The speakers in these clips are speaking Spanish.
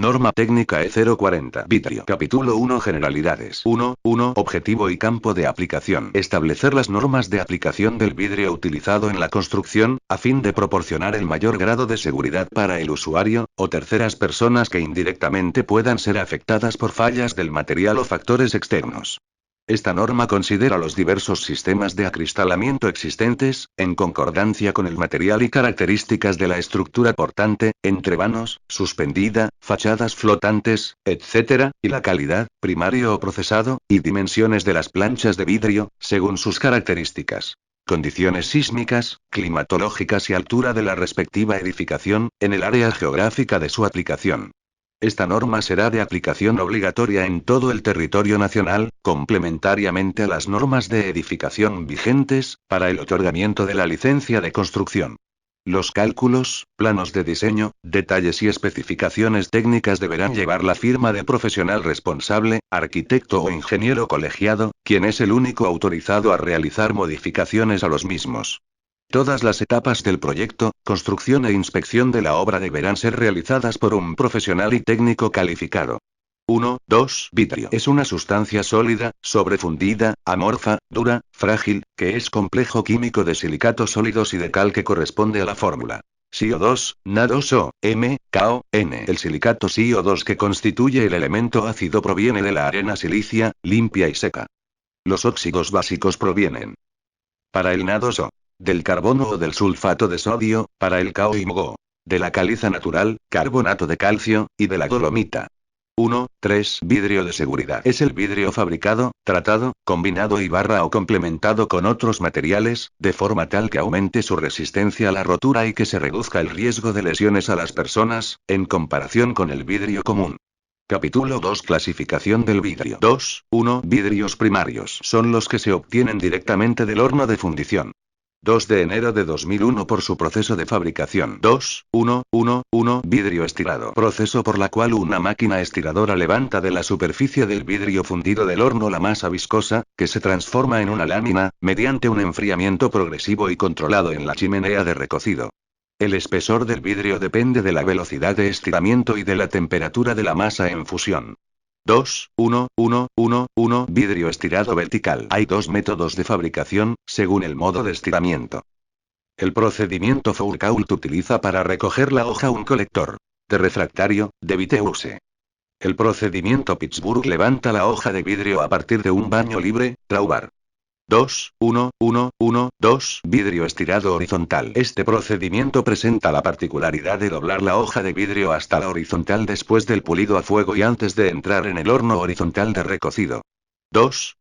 Norma técnica E040. Vidrio. Capítulo 1. Generalidades. 1. Objetivo y campo de aplicación. Establecer las normas de aplicación del vidrio utilizado en la construcción, a fin de proporcionar el mayor grado de seguridad para el usuario, o terceras personas que indirectamente puedan ser afectadas por fallas del material o factores externos. Esta norma considera los diversos sistemas de acristalamiento existentes, en concordancia con el material y características de la estructura portante, entrevanos, suspendida, fachadas flotantes, etc., y la calidad, primario o procesado, y dimensiones de las planchas de vidrio, según sus características. Condiciones sísmicas, climatológicas y altura de la respectiva edificación, en el área geográfica de su aplicación. Esta norma será de aplicación obligatoria en todo el territorio nacional, complementariamente a las normas de edificación vigentes, para el otorgamiento de la licencia de construcción. Los cálculos, planos de diseño, detalles y especificaciones técnicas deberán llevar la firma de profesional responsable, arquitecto o ingeniero colegiado, quien es el único autorizado a realizar modificaciones a los mismos. Todas las etapas del proyecto, construcción e inspección de la obra deberán ser realizadas por un profesional y técnico calificado. 2. Vidrio. Es una sustancia sólida, sobrefundida, amorfa, dura, frágil, que es complejo químico de silicatos sólidos y de cal que corresponde a la fórmula SiO2, Na2O, M, KO, N. El silicato SiO2 que constituye el elemento ácido proviene de la arena silicia, limpia y seca. Los óxidos básicos provienen para el Na2O del carbono o del sulfato de sodio, para el KO y MgO, de la caliza natural, carbonato de calcio, y de la dolomita. 3. Vidrio de seguridad. Es el vidrio fabricado, tratado, combinado o complementado con otros materiales, de forma tal que aumente su resistencia a la rotura y que se reduzca el riesgo de lesiones a las personas, en comparación con el vidrio común. Capítulo 2. Clasificación del vidrio. 1. Vidrios primarios. Son los que se obtienen directamente del horno de fundición. 2 de enero de 2001 por su proceso de fabricación. 1. Vidrio estirado. Proceso por la cual una máquina estiradora levanta de la superficie del vidrio fundido del horno la masa viscosa, que se transforma en una lámina, mediante un enfriamiento progresivo y controlado en la chimenea de recocido. El espesor del vidrio depende de la velocidad de estiramiento y de la temperatura de la masa en fusión. 1. Vidrio estirado vertical. Hay dos métodos de fabricación, según el modo de estiramiento. El procedimiento Fourcault utiliza para recoger la hoja un colector de refractario, de Viteusse. El procedimiento Pittsburgh levanta la hoja de vidrio a partir de un baño libre, Traubar. 2. Vidrio estirado horizontal. Este procedimiento presenta la particularidad de doblar la hoja de vidrio hasta la horizontal después del pulido a fuego y antes de entrar en el horno horizontal de recocido. 2.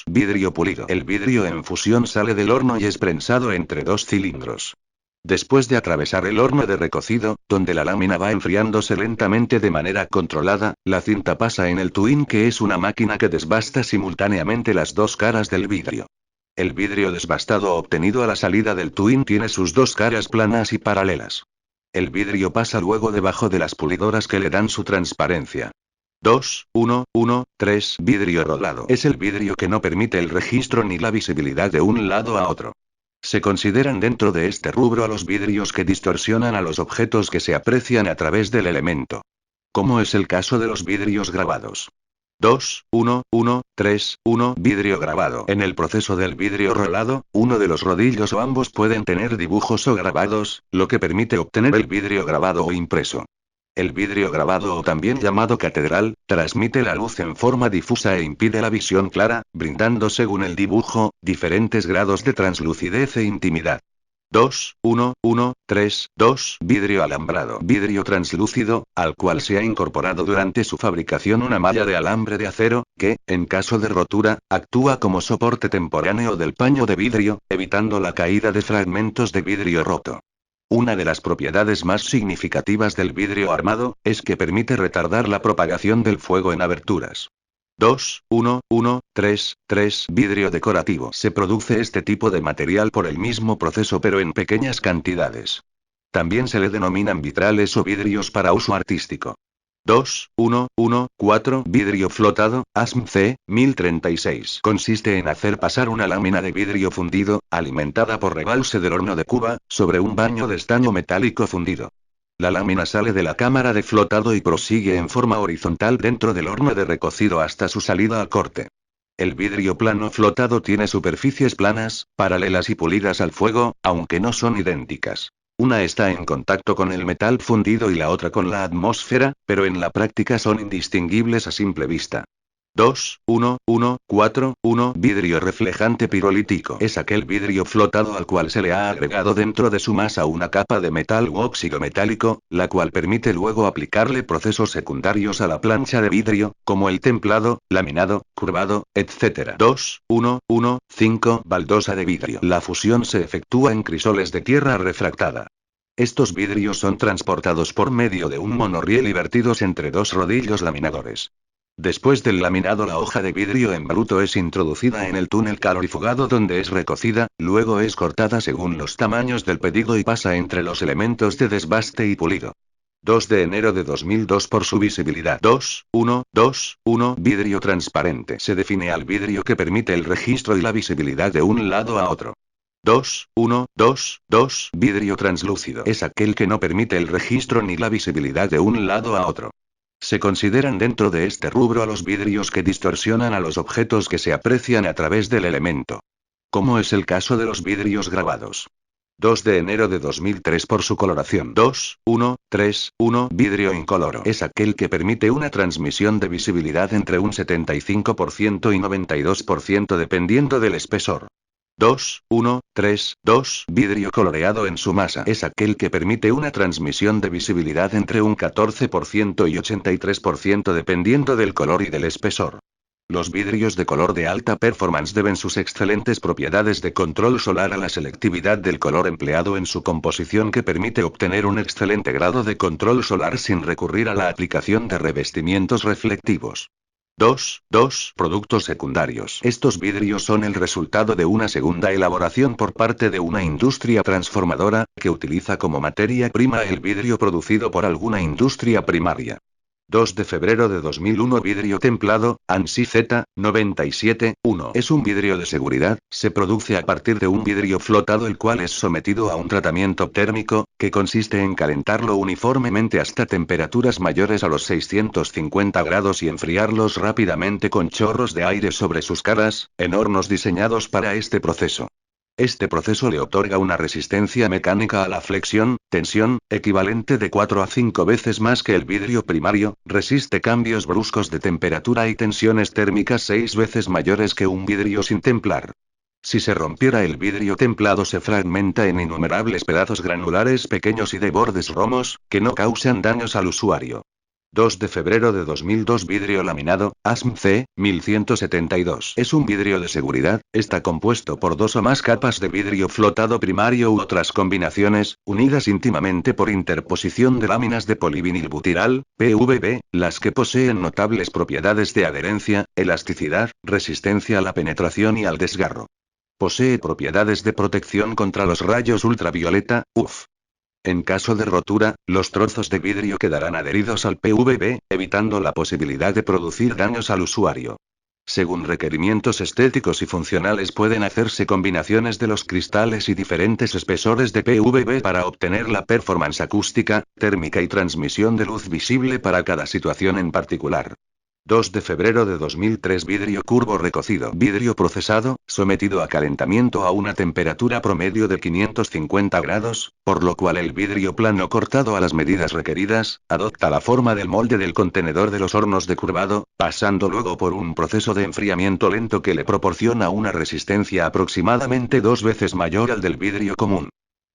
Vidrio pulido. El vidrio en fusión sale del horno y es prensado entre dos cilindros. Después de atravesar el horno de recocido, donde la lámina va enfriándose lentamente de manera controlada, la cinta pasa en el twin, que es una máquina que desbasta simultáneamente las dos caras del vidrio. El vidrio desbastado obtenido a la salida del twin tiene sus dos caras planas y paralelas. El vidrio pasa luego debajo de las pulidoras que le dan su transparencia. 3. Vidrio rodado. Es el vidrio que no permite el registro ni la visibilidad de un lado a otro. Se consideran dentro de este rubro a los vidrios que distorsionan a los objetos que se aprecian a través del elemento. Como es el caso de los vidrios grabados. 3. Vidrio grabado. En el proceso del vidrio rolado, uno de los rodillos o ambos pueden tener dibujos o grabados, lo que permite obtener el vidrio grabado o impreso. El vidrio grabado, o también llamado catedral, transmite la luz en forma difusa e impide la visión clara, brindando según el dibujo, diferentes grados de translucidez e intimidad. 3. Vidrio alambrado. Vidrio translúcido, al cual se ha incorporado durante su fabricación una malla de alambre de acero, que, en caso de rotura, actúa como soporte temporáneo del paño de vidrio, evitando la caída de fragmentos de vidrio roto. Una de las propiedades más significativas del vidrio armado, es que permite retardar la propagación del fuego en aberturas. 3. Vidrio decorativo. Se produce este tipo de material por el mismo proceso pero en pequeñas cantidades. También se le denominan vitrales o vidrios para uso artístico. 4. Vidrio flotado, ASMC, 1036. Consiste en hacer pasar una lámina de vidrio fundido, alimentada por rebalse del horno de Cuba, sobre un baño de estaño metálico fundido. La lámina sale de la cámara de flotado y prosigue en forma horizontal dentro del horno de recocido hasta su salida a corte. El vidrio plano flotado tiene superficies planas, paralelas y pulidas al fuego, aunque no son idénticas. Una está en contacto con el metal fundido y la otra con la atmósfera, pero en la práctica son indistinguibles a simple vista. 2, 1, 1, 4, 1. Vidrio reflejante pirolítico. Es aquel vidrio flotado al cual se le ha agregado dentro de su masa una capa de metal u óxido metálico, la cual permite luego aplicarle procesos secundarios a la plancha de vidrio, como el templado, laminado, curvado, etc. 2, 1, 1, 5. Baldosa de vidrio. La fusión se efectúa en crisoles de tierra refractada. Estos vidrios son transportados por medio de un monorriel y vertidos entre dos rodillos laminadores. Después del laminado, la hoja de vidrio en bruto es introducida en el túnel calorifugado donde es recocida, luego es cortada según los tamaños del pedido y pasa entre los elementos de desbaste y pulido. 2 de enero de 2002 por su visibilidad. 2, 1, 2, 1. Vidrio transparente. Se define al vidrio que permite el registro y la visibilidad de un lado a otro. 2, 1, 2, 2. Vidrio translúcido. Es aquel que no permite el registro ni la visibilidad de un lado a otro. Se consideran dentro de este rubro a los vidrios que distorsionan a los objetos que se aprecian a través del elemento. Como es el caso de los vidrios grabados. 2 de enero de 2003 por su coloración. 2, 1, 3, 1. Vidrio incoloro. Es aquel que permite una transmisión de visibilidad entre un 75% y 92% dependiendo del espesor. 2, 1, 3, 2. Vidrio coloreado en su masa. Es aquel que permite una transmisión de visibilidad entre un 14% y 83% dependiendo del color y del espesor. Los vidrios de color de alta performance deben sus excelentes propiedades de control solar a la selectividad del color empleado en su composición que permite obtener un excelente grado de control solar sin recurrir a la aplicación de revestimientos reflectivos. 2, 2. Productos secundarios. Estos vidrios son el resultado de una segunda elaboración por parte de una industria transformadora, que utiliza como materia prima el vidrio producido por alguna industria primaria. 2 de febrero de 2001. Vidrio templado, ANSI Z97, 1. Es un vidrio de seguridad, se produce a partir de un vidrio flotado el cual es sometido a un tratamiento térmico, que consiste en calentarlo uniformemente hasta temperaturas mayores a los 650 grados y enfriarlos rápidamente con chorros de aire sobre sus caras, en hornos diseñados para este proceso. Este proceso le otorga una resistencia mecánica a la flexión, tensión, equivalente de 4 a 5 veces más que el vidrio primario, resiste cambios bruscos de temperatura y tensiones térmicas 6 veces mayores que un vidrio sin templar. Si se rompiera el vidrio templado se fragmenta en innumerables pedazos granulares pequeños y de bordes romos, que no causan daños al usuario. 2 de febrero de 2002. Vidrio laminado, ASM C, 1172. Es un vidrio de seguridad, está compuesto por dos o más capas de vidrio flotado primario u otras combinaciones, unidas íntimamente por interposición de láminas de polivinilbutirol, PVB, las que poseen notables propiedades de adherencia, elasticidad, resistencia a la penetración y al desgarro. Posee propiedades de protección contra los rayos ultravioleta, UV. En caso de rotura, los trozos de vidrio quedarán adheridos al PVB, evitando la posibilidad de producir daños al usuario. Según requerimientos estéticos y funcionales pueden hacerse combinaciones de los cristales y diferentes espesores de PVB para obtener la performance acústica, térmica y transmisión de luz visible para cada situación en particular. 2 de febrero de 2003. Vidrio curvo recocido. Vidrio procesado, sometido a calentamiento a una temperatura promedio de 550 grados, por lo cual el vidrio plano cortado a las medidas requeridas, adopta la forma del molde del contenedor de los hornos de curvado, pasando luego por un proceso de enfriamiento lento que le proporciona una resistencia aproximadamente 2 veces mayor al del vidrio común.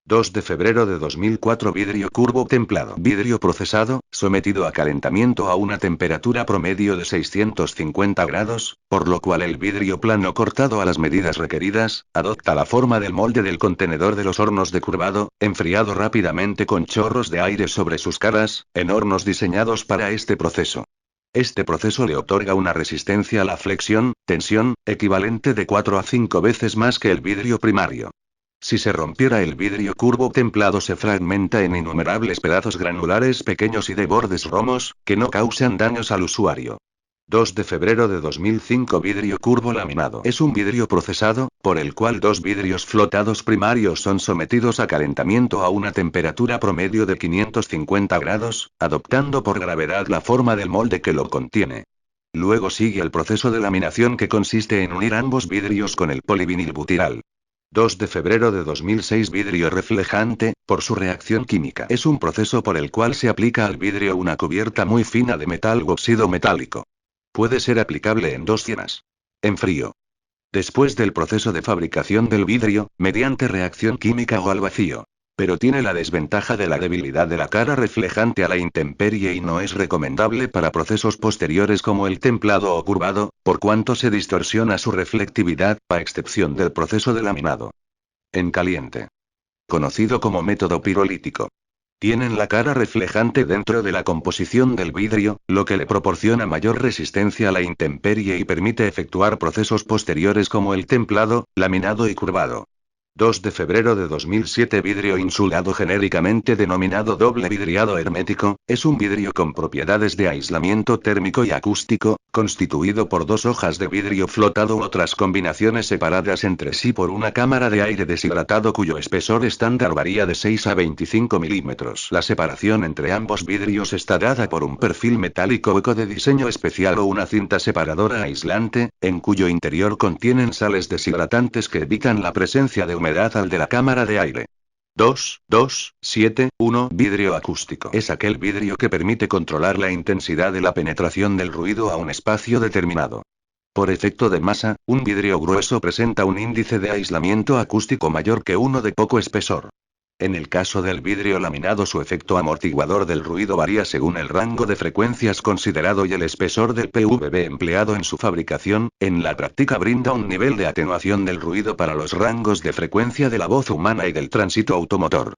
2 de febrero de 2004. Vidrio curvo templado. Vidrio procesado, sometido a calentamiento a una temperatura promedio de 650 grados, por lo cual el vidrio plano cortado a las medidas requeridas, adopta la forma del molde del contenedor de los hornos de curvado, enfriado rápidamente con chorros de aire sobre sus caras, en hornos diseñados para este proceso. Este proceso le otorga una resistencia a la flexión, tensión, equivalente de 4 a 5 veces más que el vidrio primario. Si se rompiera el vidrio curvo templado se fragmenta en innumerables pedazos granulares pequeños y de bordes romos, que no causan daños al usuario. 2 de febrero de 2005 Vidrio curvo laminado. Es un vidrio procesado, por el cual dos vidrios flotados primarios son sometidos a calentamiento a una temperatura promedio de 550 grados, adoptando por gravedad la forma del molde que lo contiene. Luego sigue el proceso de laminación que consiste en unir ambos vidrios con el polivinilbutirol. 2 de febrero de 2006 Vidrio reflejante, por su reacción química. Es un proceso por el cual se aplica al vidrio una cubierta muy fina de metal u óxido metálico. Puede ser aplicable en dos zonas. En frío. Después del proceso de fabricación del vidrio, mediante reacción química o al vacío. Pero tiene la desventaja de la debilidad de la cara reflejante a la intemperie y no es recomendable para procesos posteriores como el templado o curvado, por cuanto se distorsiona su reflectividad, a excepción del proceso de laminado. En caliente. Conocido como método pirolítico. Tienen la cara reflejante dentro de la composición del vidrio, lo que le proporciona mayor resistencia a la intemperie y permite efectuar procesos posteriores como el templado, laminado y curvado. 2 de febrero de 2007 Vidrio insulado genéricamente denominado doble vidriado hermético, es un vidrio con propiedades de aislamiento térmico y acústico, constituido por dos hojas de vidrio flotado u otras combinaciones separadas entre sí por una cámara de aire deshidratado cuyo espesor estándar varía de 6 a 25 milímetros. La separación entre ambos vidrios está dada por un perfil metálico hueco de diseño especial o una cinta separadora aislante, en cuyo interior contienen sales deshidratantes que evitan la presencia de humedad al de la cámara de aire. 2.2.7.1 Vidrio acústico. Es aquel vidrio que permite controlar la intensidad de la penetración del ruido a un espacio determinado. Por efecto de masa, un vidrio grueso presenta un índice de aislamiento acústico mayor que uno de poco espesor. En el caso del vidrio laminado su efecto amortiguador del ruido varía según el rango de frecuencias considerado y el espesor del PVB empleado en su fabricación, en la práctica brinda un nivel de atenuación del ruido para los rangos de frecuencia de la voz humana y del tránsito automotor.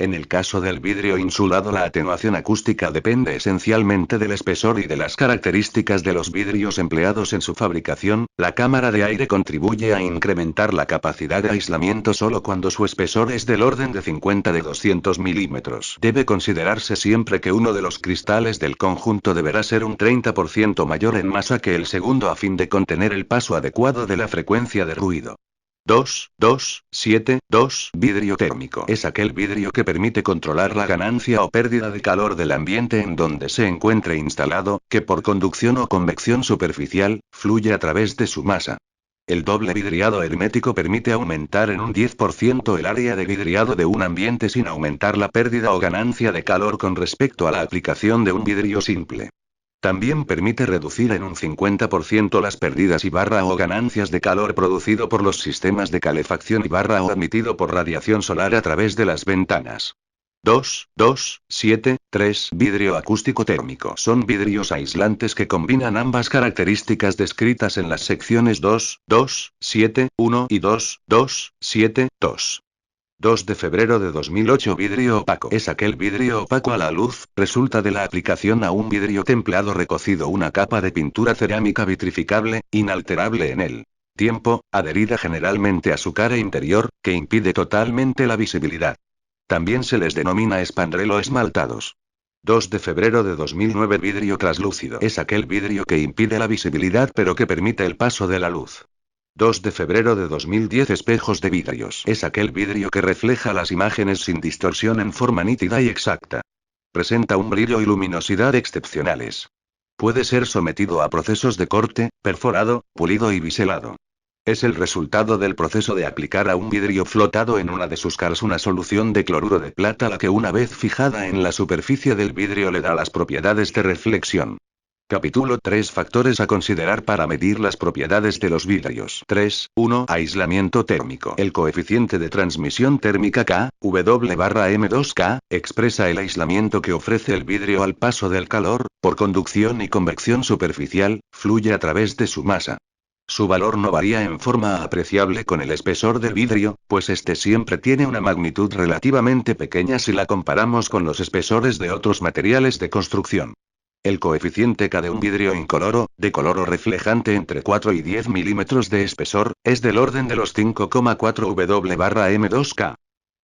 En el caso del vidrio insulado la atenuación acústica depende esencialmente del espesor y de las características de los vidrios empleados en su fabricación. La cámara de aire contribuye a incrementar la capacidad de aislamiento solo cuando su espesor es del orden de 50 de 200 milímetros. Debe considerarse siempre que uno de los cristales del conjunto deberá ser un 30% mayor en masa que el segundo a fin de contener el paso adecuado de la frecuencia de ruido. 2.2.7.2 Vidrio térmico. Es aquel vidrio que permite controlar la ganancia o pérdida de calor del ambiente en donde se encuentre instalado, que por conducción o convección superficial, fluye a través de su masa. El doble vidriado hermético permite aumentar en un 10% el área de vidriado de un ambiente sin aumentar la pérdida o ganancia de calor con respecto a la aplicación de un vidrio simple. También permite reducir en un 50% las pérdidas y o ganancias de calor producido por los sistemas de calefacción y o admitido por radiación solar a través de las ventanas. 2.2.7.3 Vidrio acústico térmico. Son vidrios aislantes que combinan ambas características descritas en las secciones 2.2.7.1 y 2.2.7.2. 2 de febrero de 2008 Vidrio opaco. Es aquel vidrio opaco a la luz, resulta de la aplicación a un vidrio templado recocido una capa de pintura cerámica vitrificable, inalterable en el tiempo, adherida generalmente a su cara interior, que impide totalmente la visibilidad. También se les denomina espandrel o esmaltados. 2 de febrero de 2009 Vidrio traslúcido. Es aquel vidrio que impide la visibilidad pero que permite el paso de la luz. 2 de febrero de 2010 Espejos de vidrios. Es aquel vidrio que refleja las imágenes sin distorsión en forma nítida y exacta. Presenta un brillo y luminosidad excepcionales. Puede ser sometido a procesos de corte, perforado, pulido y biselado. Es el resultado del proceso de aplicar a un vidrio flotado en una de sus caras una solución de cloruro de plata la que una vez fijada en la superficie del vidrio le da las propiedades de reflexión. Capítulo 3 Factores a considerar para medir las propiedades de los vidrios. 3.1 Aislamiento térmico. El coeficiente de transmisión térmica K, W/M2K, expresa el aislamiento que ofrece el vidrio al paso del calor, por conducción y convección superficial, fluye a través de su masa. Su valor no varía en forma apreciable con el espesor del vidrio, pues este siempre tiene una magnitud relativamente pequeña si la comparamos con los espesores de otros materiales de construcción. El coeficiente K de un vidrio incoloro, de color o reflejante entre 4 y 10 milímetros de espesor, es del orden de los 5,4 W/M2K.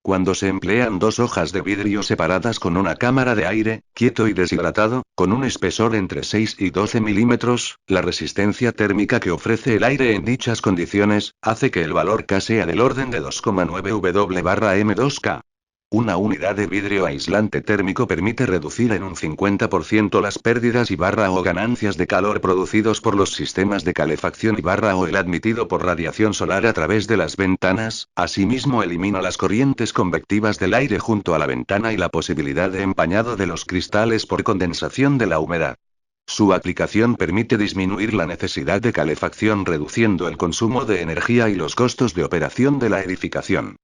Cuando se emplean dos hojas de vidrio separadas con una cámara de aire, quieto y deshidratado, con un espesor entre 6 y 12 milímetros, la resistencia térmica que ofrece el aire en dichas condiciones, hace que el valor K sea del orden de 2,9 W/m2K. Una unidad de vidrio aislante térmico permite reducir en un 50% las pérdidas y o ganancias de calor producidos por los sistemas de calefacción y o el admitido por radiación solar a través de las ventanas. Asimismo, elimina las corrientes convectivas del aire junto a la ventana y la posibilidad de empañado de los cristales por condensación de la humedad. Su aplicación permite disminuir la necesidad de calefacción reduciendo el consumo de energía y los costos de operación de la edificación.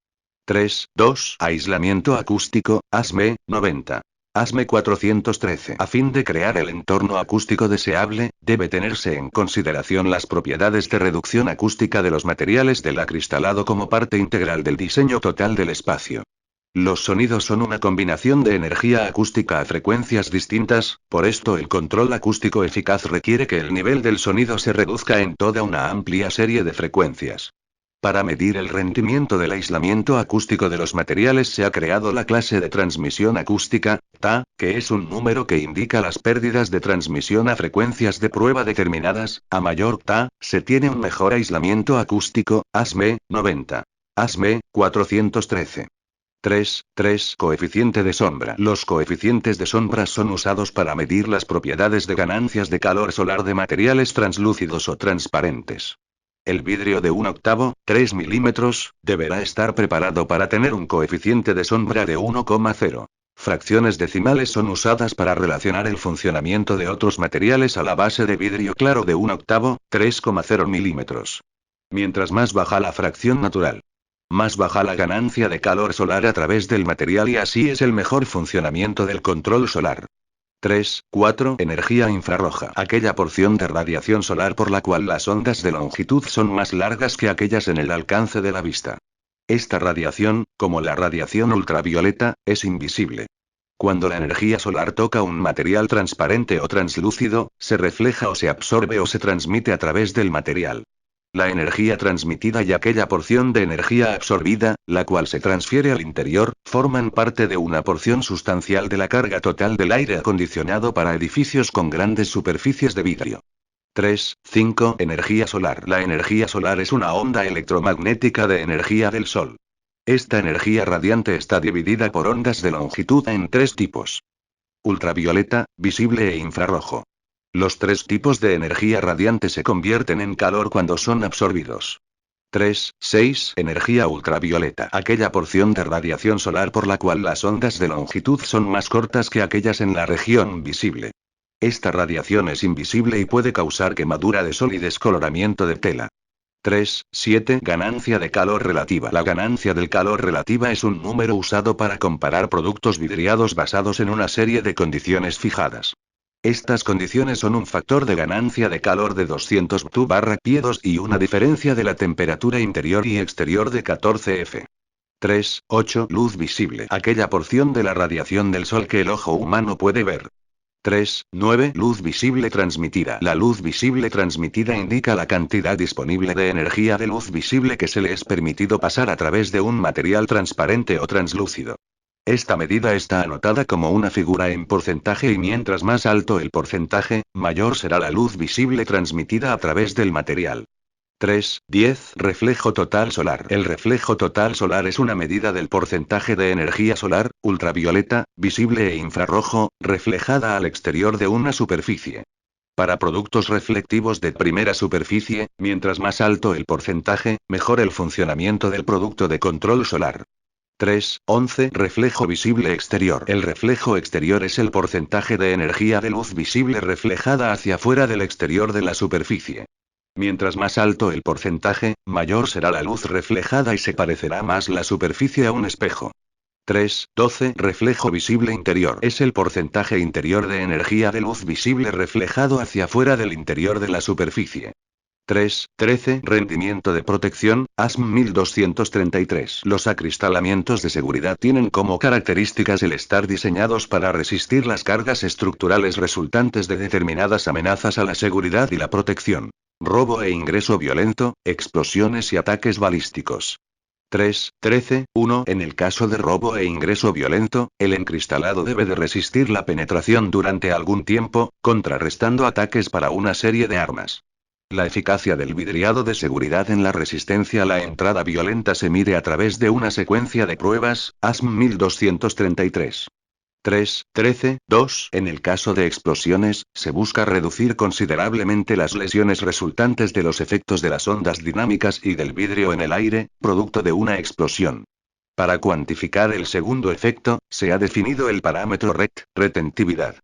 3.2. Aislamiento acústico, ASME, 90. ASME 413. A fin de crear el entorno acústico deseable, debe tenerse en consideración las propiedades de reducción acústica de los materiales del acristalado como parte integral del diseño total del espacio. Los sonidos son una combinación de energía acústica a frecuencias distintas, por esto el control acústico eficaz requiere que el nivel del sonido se reduzca en toda una amplia serie de frecuencias. Para medir el rendimiento del aislamiento acústico de los materiales se ha creado la clase de transmisión acústica, TA, que es un número que indica las pérdidas de transmisión a frecuencias de prueba determinadas. A mayor TA, se tiene un mejor aislamiento acústico, ASME, 90. ASME, 413. 3. Coeficiente de sombra. Los coeficientes de sombra son usados para medir las propiedades de ganancias de calor solar de materiales translúcidos o transparentes. El vidrio de 1/8, 3 milímetros, deberá estar preparado para tener un coeficiente de sombra de 1,0. Fracciones decimales son usadas para relacionar el funcionamiento de otros materiales a la base de vidrio claro de 1/8, 3,0 milímetros. Mientras más baja la fracción natural, más baja la ganancia de calor solar a través del material y así es el mejor funcionamiento del control solar. 3.4. Energía infrarroja. Aquella porción de radiación solar por la cual las ondas de longitud son más largas que aquellas en el alcance de la vista. Esta radiación, como la radiación ultravioleta, es invisible. Cuando la energía solar toca un material transparente o translúcido, se refleja o se absorbe o se transmite a través del material. La energía transmitida y aquella porción de energía absorbida, la cual se transfiere al interior, forman parte de una porción sustancial de la carga total del aire acondicionado para edificios con grandes superficies de vidrio. 3.5. Energía solar. La energía solar es una onda electromagnética de energía del Sol. Esta energía radiante está dividida por ondas de longitud en tres tipos: ultravioleta, visible e infrarrojo. Los tres tipos de energía radiante se convierten en calor cuando son absorbidos. 3.6. Energía ultravioleta. Aquella porción de radiación solar por la cual las ondas de longitud son más cortas que aquellas en la región visible. Esta radiación es invisible y puede causar quemadura de sol y descoloramiento de tela. 3.7. Ganancia de calor relativa. La ganancia del calor relativa es un número usado para comparar productos vidriados basados en una serie de condiciones fijadas. Estas condiciones son un factor de ganancia de calor de 200 Tu/pie2 y una diferencia de la temperatura interior y exterior de 14 F. 3.8. Luz visible. Aquella porción de la radiación del sol que el ojo humano puede ver. 3.9. Luz visible transmitida. La luz visible transmitida indica la cantidad disponible de energía de luz visible que se le es permitido pasar a través de un material transparente o translúcido. Esta medida está anotada como una figura en porcentaje y mientras más alto el porcentaje, mayor será la luz visible transmitida a través del material. 3.10. Reflejo total solar. El reflejo total solar es una medida del porcentaje de energía solar, ultravioleta, visible e infrarrojo, reflejada al exterior de una superficie. Para productos reflectivos de primera superficie, mientras más alto el porcentaje, mejor el funcionamiento del producto de control solar. 3.11. Reflejo visible exterior. El reflejo exterior es el porcentaje de energía de luz visible reflejada hacia fuera del exterior de la superficie. Mientras más alto el porcentaje, mayor será la luz reflejada y se parecerá más la superficie a un espejo. 3.12. Reflejo visible interior. Es el porcentaje interior de energía de luz visible reflejado hacia fuera del interior de la superficie. 3.13. Rendimiento de protección, ASM 1233. Los acristalamientos de seguridad tienen como características el estar diseñados para resistir las cargas estructurales resultantes de determinadas amenazas a la seguridad y la protección. Robo e ingreso violento, explosiones y ataques balísticos. 3.13.1 En el caso de robo e ingreso violento, el encristalado debe de resistir la penetración durante algún tiempo, contrarrestando ataques para una serie de armas. La eficacia del vidriado de seguridad en la resistencia a la entrada violenta se mide a través de una secuencia de pruebas, ASM 1233. 3.13.2 En el caso de explosiones, se busca reducir considerablemente las lesiones resultantes de los efectos de las ondas dinámicas y del vidrio en el aire, producto de una explosión. Para cuantificar el segundo efecto, se ha definido el parámetro RET, retentividad.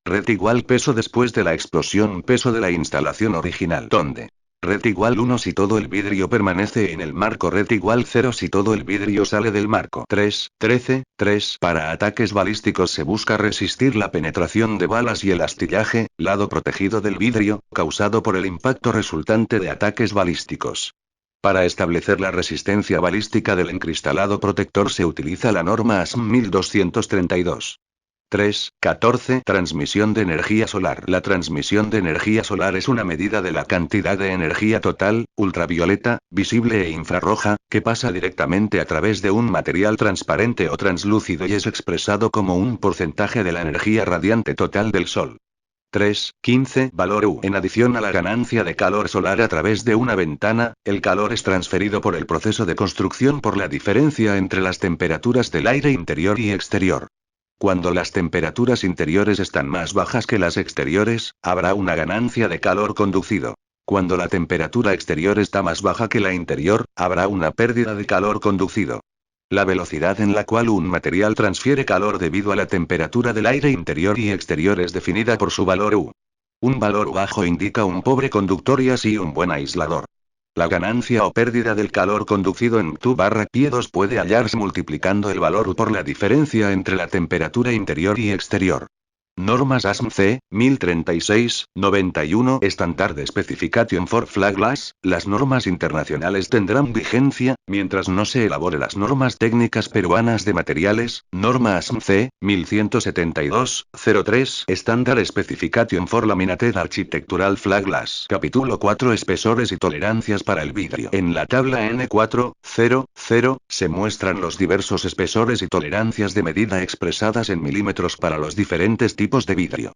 RET igual peso después de la explosión peso de la instalación original, donde RET igual 1 si todo el vidrio permanece en el marco, RET igual 0 si todo el vidrio sale del marco. 3.13.3 Para ataques balísticos se busca resistir la penetración de balas y el astillaje, lado protegido del vidrio, causado por el impacto resultante de ataques balísticos. Para establecer la resistencia balística del encristalado protector se utiliza la norma ASM 1232. 3.14 Transmisión de energía solar. La transmisión de energía solar es una medida de la cantidad de energía total, ultravioleta, visible e infrarroja, que pasa directamente a través de un material transparente o translúcido y es expresado como un porcentaje de la energía radiante total del Sol. 3.15 Valor U. En adición a la ganancia de calor solar a través de una ventana, el calor es transferido por el proceso de construcción por la diferencia entre las temperaturas del aire interior y exterior. Cuando las temperaturas interiores están más bajas que las exteriores, habrá una ganancia de calor conducido. Cuando la temperatura exterior está más baja que la interior, habrá una pérdida de calor conducido. La velocidad en la cual un material transfiere calor debido a la temperatura del aire interior y exterior es definida por su valor U. Un valor bajo indica un pobre conductor y así un buen aislador. La ganancia o pérdida del calor conducido en Tu/Pie2 puede hallarse multiplicando el valor U por la diferencia entre la temperatura interior y exterior. Normas ASME C, 1036-91 Standard Specification for Flat Glass. Las normas internacionales tendrán vigencia, mientras no se elabore las normas técnicas peruanas de materiales. Norma ASME C, 1172-03 Standard Specification for Laminated Architectural Flat Glass. Capítulo 4 Espesores y tolerancias para el vidrio. En la tabla N400 se muestran los diversos espesores y tolerancias de medida expresadas en milímetros para los diferentes tipos de vidrio.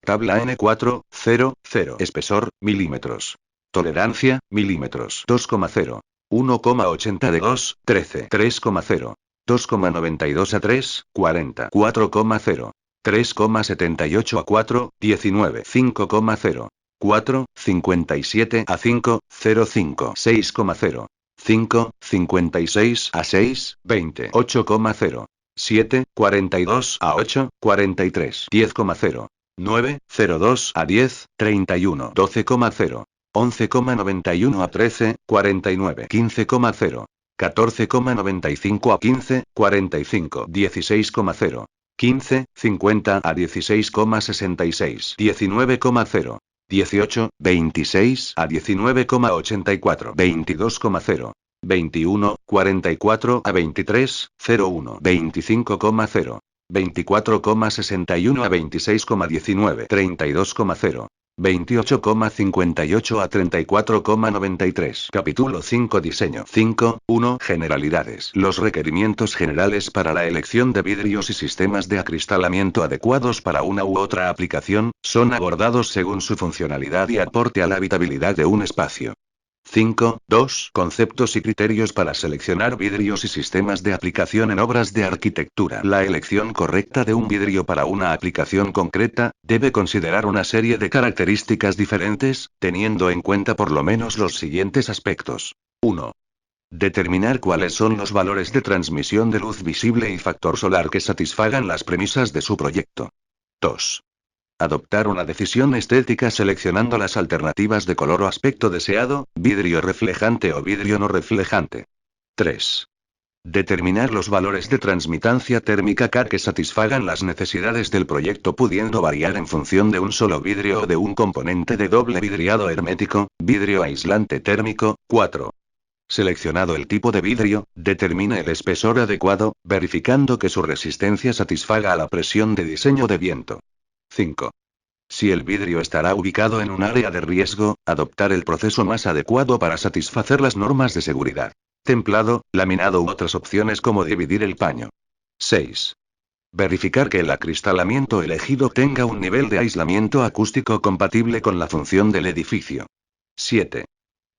Tabla N400 Espesor, milímetros. Tolerancia, milímetros. 2,0. 1,80 de 2, 13. 3,0. 2,92 a 3, 40. 4,0. 3,78 a 4, 19. 5,0. 4, 57 a 5, 0,5. 6,0. 5, 56 a 6, 20. 8,0. 7, 42 a 8, 43. 10,0. 9, 02 a 10, 31. 12,0. 11,91 a 13, 49. 15,0. 14,95 a 15, 45. 16,0. 15, 50 a 16,66. 19,0. 18, 26 a 19,84. 22,0. 21, 44 a 23, 01. 25,0. 24,61 a 26,19. 32,0. 28,58 a 34,93. Capítulo 5 Diseño 5.1 Generalidades. Los requerimientos generales para la elección de vidrios y sistemas de acristalamiento adecuados para una u otra aplicación, son abordados según su funcionalidad y aporte a la habitabilidad de un espacio. 5.2 Conceptos y criterios para seleccionar vidrios y sistemas de aplicación en obras de arquitectura. La elección correcta de un vidrio para una aplicación concreta, debe considerar una serie de características diferentes, teniendo en cuenta por lo menos los siguientes aspectos. 1. Determinar cuáles son los valores de transmisión de luz visible y factor solar que satisfagan las premisas de su proyecto. 2. Adoptar una decisión estética seleccionando las alternativas de color o aspecto deseado, vidrio reflejante o vidrio no reflejante. 3. Determinar los valores de transmitancia térmica K que satisfagan las necesidades del proyecto pudiendo variar en función de un solo vidrio o de un componente de doble vidriado hermético, vidrio aislante térmico. 4. Seleccionado el tipo de vidrio, determina el espesor adecuado, verificando que su resistencia satisfaga a la presión de diseño de viento. 5. Si el vidrio estará ubicado en un área de riesgo, adoptar el proceso más adecuado para satisfacer las normas de seguridad. templado, laminado u otras opciones como dividir el paño. 6. Verificar que el acristalamiento elegido tenga un nivel de aislamiento acústico compatible con la función del edificio. 7.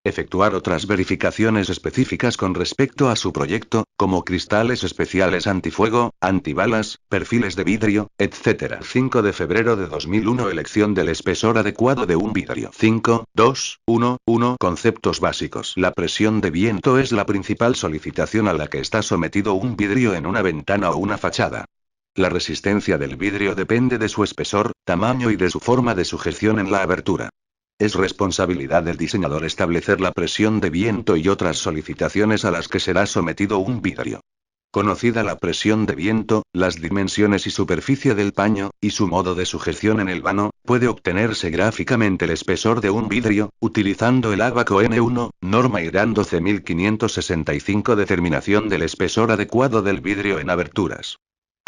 Efectuar otras verificaciones específicas con respecto a su proyecto, como cristales especiales antifuego, antibalas, perfiles de vidrio, etc. 5 de febrero de 2001 Elección del espesor adecuado de un vidrio. 5.2.1.1 Conceptos básicos. La presión de viento es la principal solicitación a la que está sometido un vidrio en una ventana o una fachada. La resistencia del vidrio depende de su espesor, tamaño y de su forma de sujeción en la abertura. Es responsabilidad del diseñador establecer la presión de viento y otras solicitaciones a las que será sometido un vidrio. Conocida la presión de viento, las dimensiones y superficie del paño, y su modo de sujeción en el vano, puede obtenerse gráficamente el espesor de un vidrio, utilizando el Abaco N1, norma IRAN 12565 determinación del espesor adecuado del vidrio en aberturas.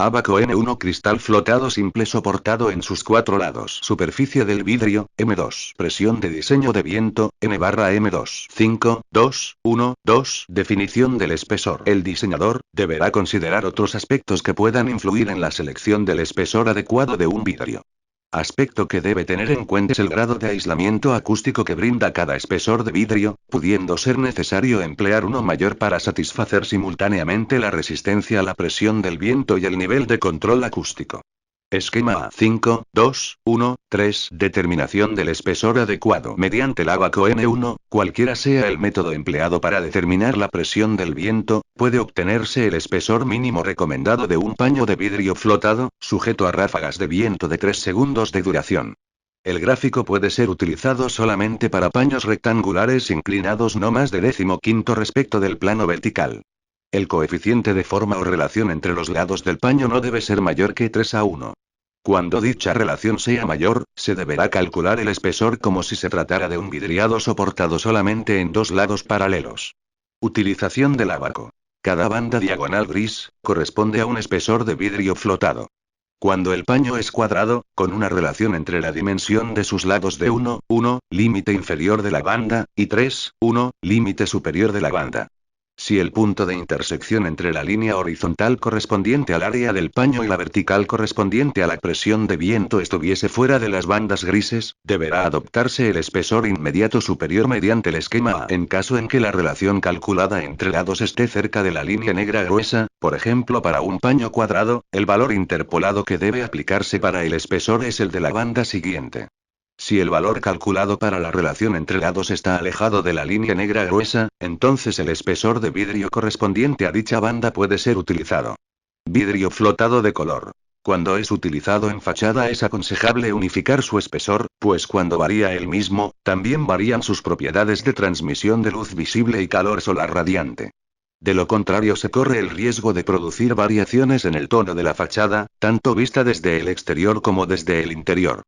Abaco N1 cristal flotado simple soportado en sus 4 lados. Superficie del vidrio, M2. Presión de diseño de viento, N/M2. 5.2.1.2 Definición del espesor. El diseñador deberá considerar otros aspectos que puedan influir en la selección del espesor adecuado de un vidrio. Aspecto que debe tener en cuenta es el grado de aislamiento acústico que brinda cada espesor de vidrio, pudiendo ser necesario emplear uno mayor para satisfacer simultáneamente la resistencia a la presión del viento y el nivel de control acústico. Esquema A. 5.2.1.3 Determinación del espesor adecuado. Mediante el Abaco N1, cualquiera sea el método empleado para determinar la presión del viento, puede obtenerse el espesor mínimo recomendado de un paño de vidrio flotado, sujeto a ráfagas de viento de 3 segundos de duración. El gráfico puede ser utilizado solamente para paños rectangulares inclinados no más de 15 respecto del plano vertical. El coeficiente de forma o relación entre los lados del paño no debe ser mayor que 3:1. Cuando dicha relación sea mayor, se deberá calcular el espesor como si se tratara de un vidriado soportado solamente en 2 lados paralelos. Utilización del Abaco. Cada banda diagonal gris corresponde a un espesor de vidrio flotado. Cuando el paño es cuadrado, con una relación entre la dimensión de sus lados de 1, límite inferior de la banda, y 3, límite superior de la banda. Si el punto de intersección entre la línea horizontal correspondiente al área del paño y la vertical correspondiente a la presión de viento estuviese fuera de las bandas grises, deberá adoptarse el espesor inmediato superior mediante el esquema A. En caso en que la relación calculada entre lados esté cerca de la línea negra gruesa, por ejemplo para un paño cuadrado, el valor interpolado que debe aplicarse para el espesor es el de la banda siguiente. Si el valor calculado para la relación entre lados está alejado de la línea negra gruesa, entonces el espesor de vidrio correspondiente a dicha banda puede ser utilizado. Vidrio flotado de color. Cuando es utilizado en fachada es aconsejable unificar su espesor, pues cuando varía el mismo, también varían sus propiedades de transmisión de luz visible y calor solar radiante. De lo contrario se corre el riesgo de producir variaciones en el tono de la fachada, tanto vista desde el exterior como desde el interior.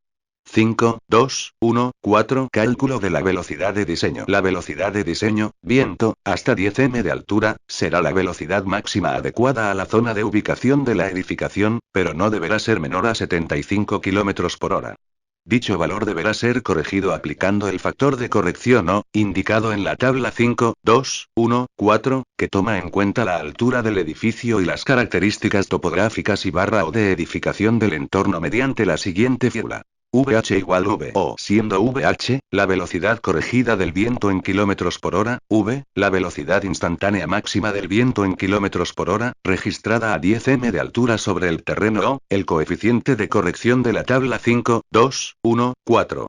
5.2.1.4 Cálculo de la velocidad de diseño. La velocidad de diseño, viento, hasta 10 m de altura, será la velocidad máxima adecuada a la zona de ubicación de la edificación, pero no deberá ser menor a 75 km por hora. Dicho valor deberá ser corregido aplicando el factor de corrección O, indicado en la tabla 5.2.1.4, que toma en cuenta la altura del edificio y las características topográficas y barra o de edificación del entorno mediante la siguiente fórmula. VH igual VO, siendo VH, la velocidad corregida del viento en kilómetros por hora, V, la velocidad instantánea máxima del viento en kilómetros por hora, registrada a 10 m de altura sobre el terreno O, el coeficiente de corrección de la tabla 5.2.1.4.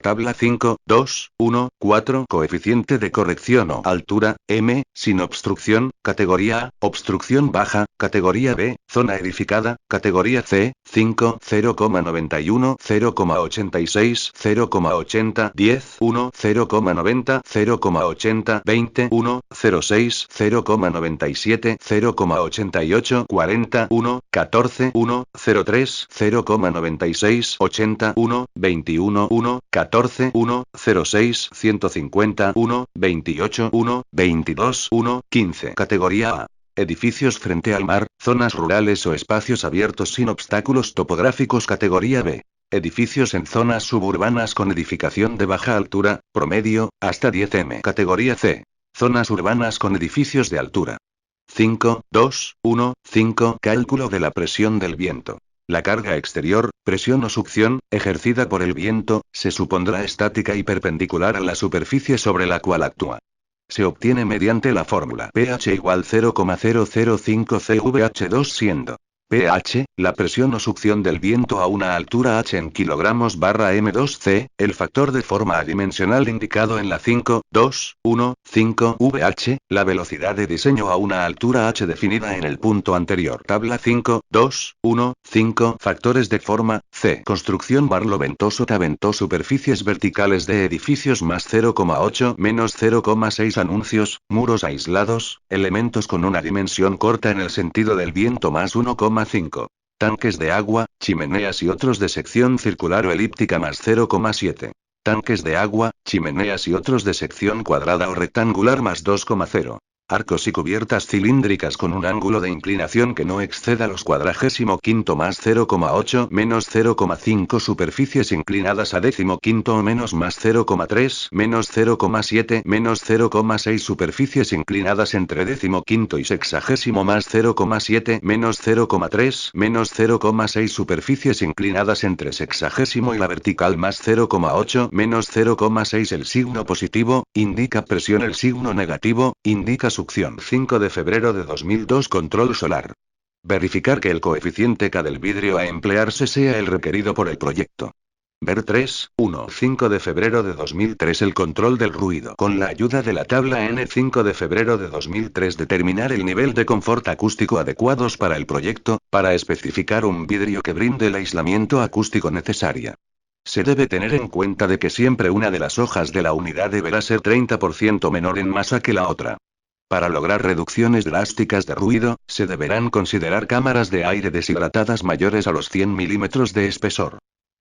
Tabla 5.2.1.4 Coeficiente de corrección O. Altura, M, sin obstrucción, categoría A, obstrucción baja, categoría B, zona edificada, categoría C, 5, 0,91, 0,86, 0,80, 10, 1, 0,90, 0,80, 20, 1, 0,6, 0,97, 0,88, 40, 1, 14, 1, 0,3, 0,96, 80, 1, 21, 1, 14, 1, 06, 150, 1, 28, 1, 22, 1, 15. Categoría A. Edificios frente al mar, zonas rurales o espacios abiertos sin obstáculos topográficos. Categoría B. Edificios en zonas suburbanas con edificación de baja altura, promedio, hasta 10 m. Categoría C. Zonas urbanas con edificios de altura. 5, 2, 1, 5. Cálculo de la presión del viento. La carga exterior, presión o succión, ejercida por el viento, se supondrá estática y perpendicular a la superficie sobre la cual actúa. Se obtiene mediante la fórmula pH igual 0,005 CVH2 siendo pH, la presión o succión del viento a una altura h en kilogramos barra m2c, el factor de forma adimensional indicado en la 5, 2, 1, 5 VH, la velocidad de diseño a una altura h definida en el punto anterior. Tabla 5, 2, 1, 5 factores de forma, c. Construcción Barlo ventoso Taventó superficies verticales de edificios más 0,8 menos 0,6 anuncios, muros aislados, elementos con una dimensión corta en el sentido del viento más 1,5. Tanques de agua, chimeneas y otros de sección circular o elíptica más 0,7. Tanques de agua, chimeneas y otros de sección cuadrada o rectangular más 2,0. Arcos y cubiertas cilíndricas con un ángulo de inclinación que no exceda los 45 más 0,8 menos 0,5 superficies inclinadas a 15 o menos más 0,3 menos 0,7 menos 0,6 superficies inclinadas entre 15 y sexagésimo más 0,7 menos 0,3 menos 0,6 superficies inclinadas entre sexagésimo y la vertical más 0,8 menos 0,6. El signo positivo indica presión, el signo negativo indica succión. 5 de febrero de 2002. Control solar. Verificar que el coeficiente K del vidrio a emplearse sea el requerido por el proyecto. Ver 3, 1. 5 de febrero de 2003. El control del ruido. Con la ayuda de la tabla N. 5 de febrero de 2003. Determinar el nivel de confort acústico adecuados para el proyecto, para especificar un vidrio que brinde el aislamiento acústico necesario. Se debe tener en cuenta de que siempre una de las hojas de la unidad deberá ser 30% menor en masa que la otra. Para lograr reducciones drásticas de ruido, se deberán considerar cámaras de aire deshidratadas mayores a los 100 milímetros de espesor.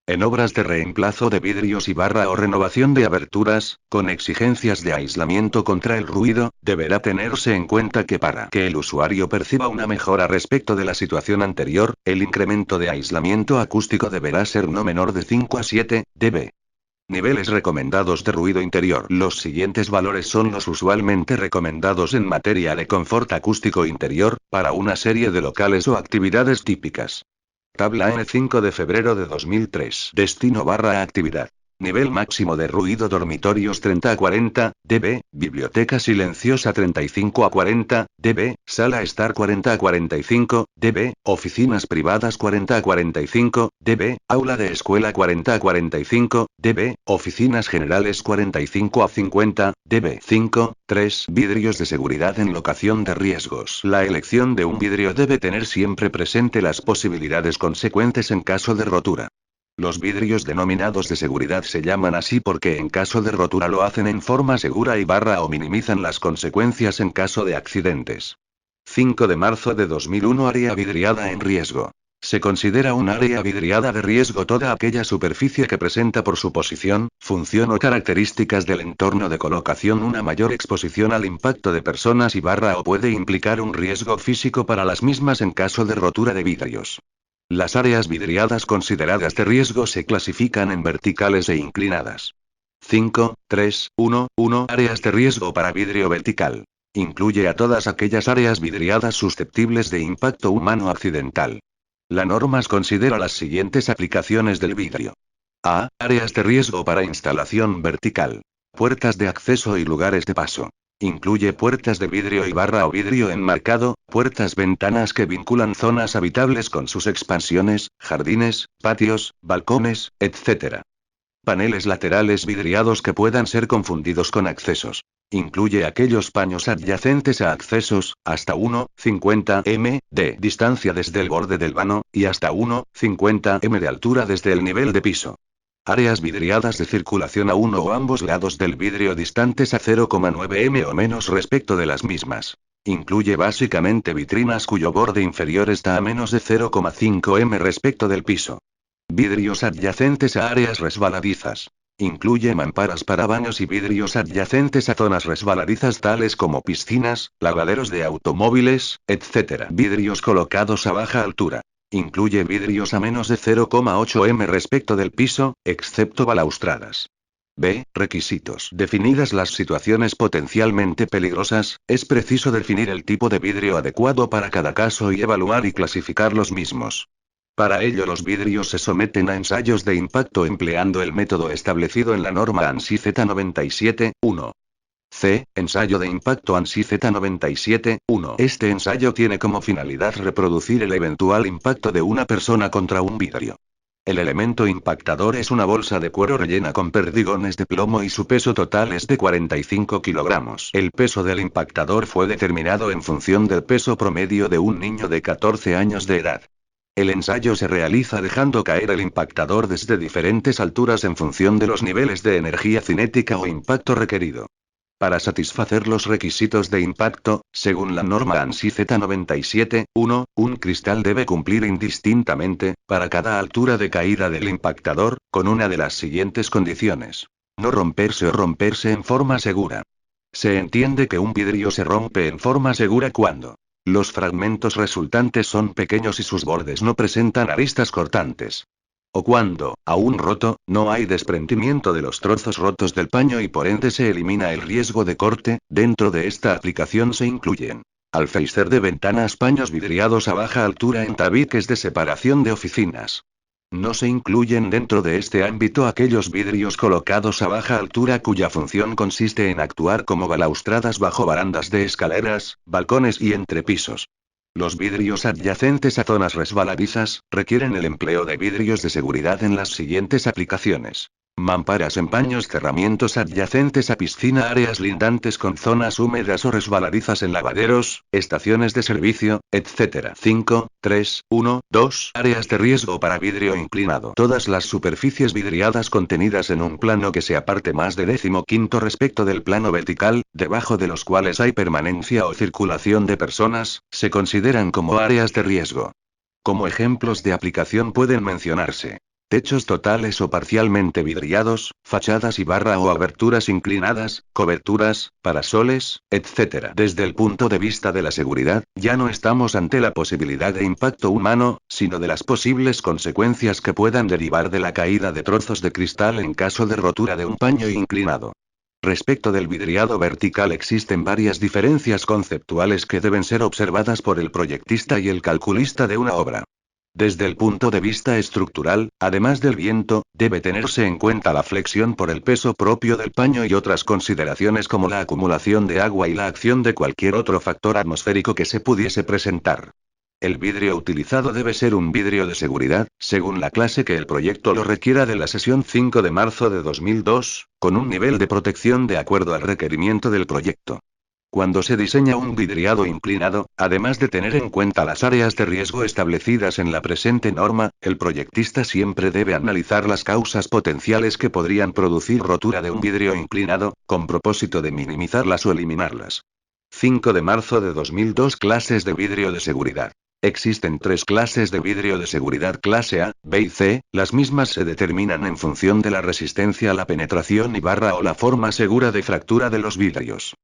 En obras de reemplazo de vidrios y barra o renovación de aberturas, con exigencias de aislamiento contra el ruido, deberá tenerse en cuenta que para que el usuario perciba una mejora respecto de la situación anterior, el incremento de aislamiento acústico deberá ser no menor de 5 a 7 dB. Niveles recomendados de ruido interior. Los siguientes valores son los usualmente recomendados en materia de confort acústico interior, para una serie de locales o actividades típicas. Tabla N. 5 de febrero de 2003. Destino barra actividad. Nivel máximo de ruido: dormitorios 30 a 40 dB, biblioteca silenciosa 35 a 40 dB, sala estar 40 a 45 dB, oficinas privadas 40 a 45 dB, aula de escuela 40 a 45 dB, oficinas generales 45 a 50 dB. 5, 3. Vidrios de seguridad en locación de riesgos. La elección de un vidrio debe tener siempre presente las posibilidades consecuentes en caso de rotura. Los vidrios denominados de seguridad se llaman así porque en caso de rotura lo hacen en forma segura y barra o minimizan las consecuencias en caso de accidentes. 5 de marzo de 2001. Área vidriada en riesgo. Se considera un área vidriada de riesgo toda aquella superficie que presenta por su posición, función o características del entorno de colocación una mayor exposición al impacto de personas y barra o puede implicar un riesgo físico para las mismas en caso de rotura de vidrios. Las áreas vidriadas consideradas de riesgo se clasifican en verticales e inclinadas. 5, 3, 1, 1. Áreas de riesgo para vidrio vertical. Incluye a todas aquellas áreas vidriadas susceptibles de impacto humano accidental. La norma considera las siguientes aplicaciones del vidrio. A. Áreas de riesgo para instalación vertical. Puertas de acceso y lugares de paso. Incluye puertas de vidrio y barra o vidrio enmarcado, puertas-ventanas que vinculan zonas habitables con sus expansiones, jardines, patios, balcones, etc. Paneles laterales vidriados que puedan ser confundidos con accesos. Incluye aquellos paños adyacentes a accesos, hasta 1,50 m de distancia desde el borde del vano, y hasta 1,50 m de altura desde el nivel de piso. Áreas vidriadas de circulación a uno o ambos lados del vidrio distantes a 0,9 m o menos respecto de las mismas. Incluye básicamente vitrinas cuyo borde inferior está a menos de 0,5 m respecto del piso. Vidrios adyacentes a áreas resbaladizas. Incluye mamparas para baños y vidrios adyacentes a zonas resbaladizas tales como piscinas, lavaderos de automóviles, etc. Vidrios colocados a baja altura. Incluye vidrios a menos de 0,8 m respecto del piso, excepto balaustradas. B. Requisitos. Definidas las situaciones potencialmente peligrosas, es preciso definir el tipo de vidrio adecuado para cada caso y evaluar y clasificar los mismos. Para ello los vidrios se someten a ensayos de impacto empleando el método establecido en la norma ANSI Z97-1. C. Ensayo de impacto ANSI Z97-1. Este ensayo tiene como finalidad reproducir el eventual impacto de una persona contra un vidrio. El elemento impactador es una bolsa de cuero rellena con perdigones de plomo y su peso total es de 45 kilogramos. El peso del impactador fue determinado en función del peso promedio de un niño de 14 años de edad. El ensayo se realiza dejando caer el impactador desde diferentes alturas en función de los niveles de energía cinética o impacto requerido. Para satisfacer los requisitos de impacto, según la norma ANSI Z97-1, un cristal debe cumplir indistintamente, para cada altura de caída del impactador, con una de las siguientes condiciones. No romperse o romperse en forma segura. Se entiende que un vidrio se rompe en forma segura cuando los fragmentos resultantes son pequeños y sus bordes no presentan aristas cortantes. O cuando, aún roto, no hay desprendimiento de los trozos rotos del paño y por ende se elimina el riesgo de corte. Dentro de esta aplicación se incluyen alféizar de ventanas, paños vidriados a baja altura en tabiques de separación de oficinas. No se incluyen dentro de este ámbito aquellos vidrios colocados a baja altura cuya función consiste en actuar como balaustradas bajo barandas de escaleras, balcones y entrepisos. Los vidrios adyacentes a zonas resbaladizas, requieren el empleo de vidrios de seguridad en las siguientes aplicaciones. Mamparas en paños, cerramientos adyacentes a piscina, áreas lindantes con zonas húmedas o resbaladizas en lavaderos, estaciones de servicio, etc. 5, 3, 1, 2. Áreas de riesgo para vidrio inclinado. Todas las superficies vidriadas contenidas en un plano que se aparte más de 15 respecto del plano vertical, debajo de los cuales hay permanencia o circulación de personas, se consideran como áreas de riesgo. Como ejemplos de aplicación pueden mencionarse techos totales o parcialmente vidriados, fachadas y barra o aberturas inclinadas, coberturas, parasoles, etc. Desde el punto de vista de la seguridad, ya no estamos ante la posibilidad de impacto humano, sino de las posibles consecuencias que puedan derivar de la caída de trozos de cristal en caso de rotura de un paño inclinado. Respecto del vidriado vertical existen varias diferencias conceptuales que deben ser observadas por el proyectista y el calculista de una obra. Desde el punto de vista estructural, además del viento, debe tenerse en cuenta la flexión por el peso propio del paño y otras consideraciones como la acumulación de agua y la acción de cualquier otro factor atmosférico que se pudiese presentar. El vidrio utilizado debe ser un vidrio de seguridad, según la clase que el proyecto lo requiera de la sesión 5 de marzo de 2002, con un nivel de protección de acuerdo al requerimiento del proyecto. Cuando se diseña un vidriado inclinado, además de tener en cuenta las áreas de riesgo establecidas en la presente norma, el proyectista siempre debe analizar las causas potenciales que podrían producir rotura de un vidrio inclinado, con propósito de minimizarlas o eliminarlas. 5 de marzo de 2002. Clases de vidrio de seguridad. Existen 3 clases de vidrio de seguridad clase A, B y C, las mismas se determinan en función de la resistencia a la penetración y barra o la forma segura de fractura de los vidrios.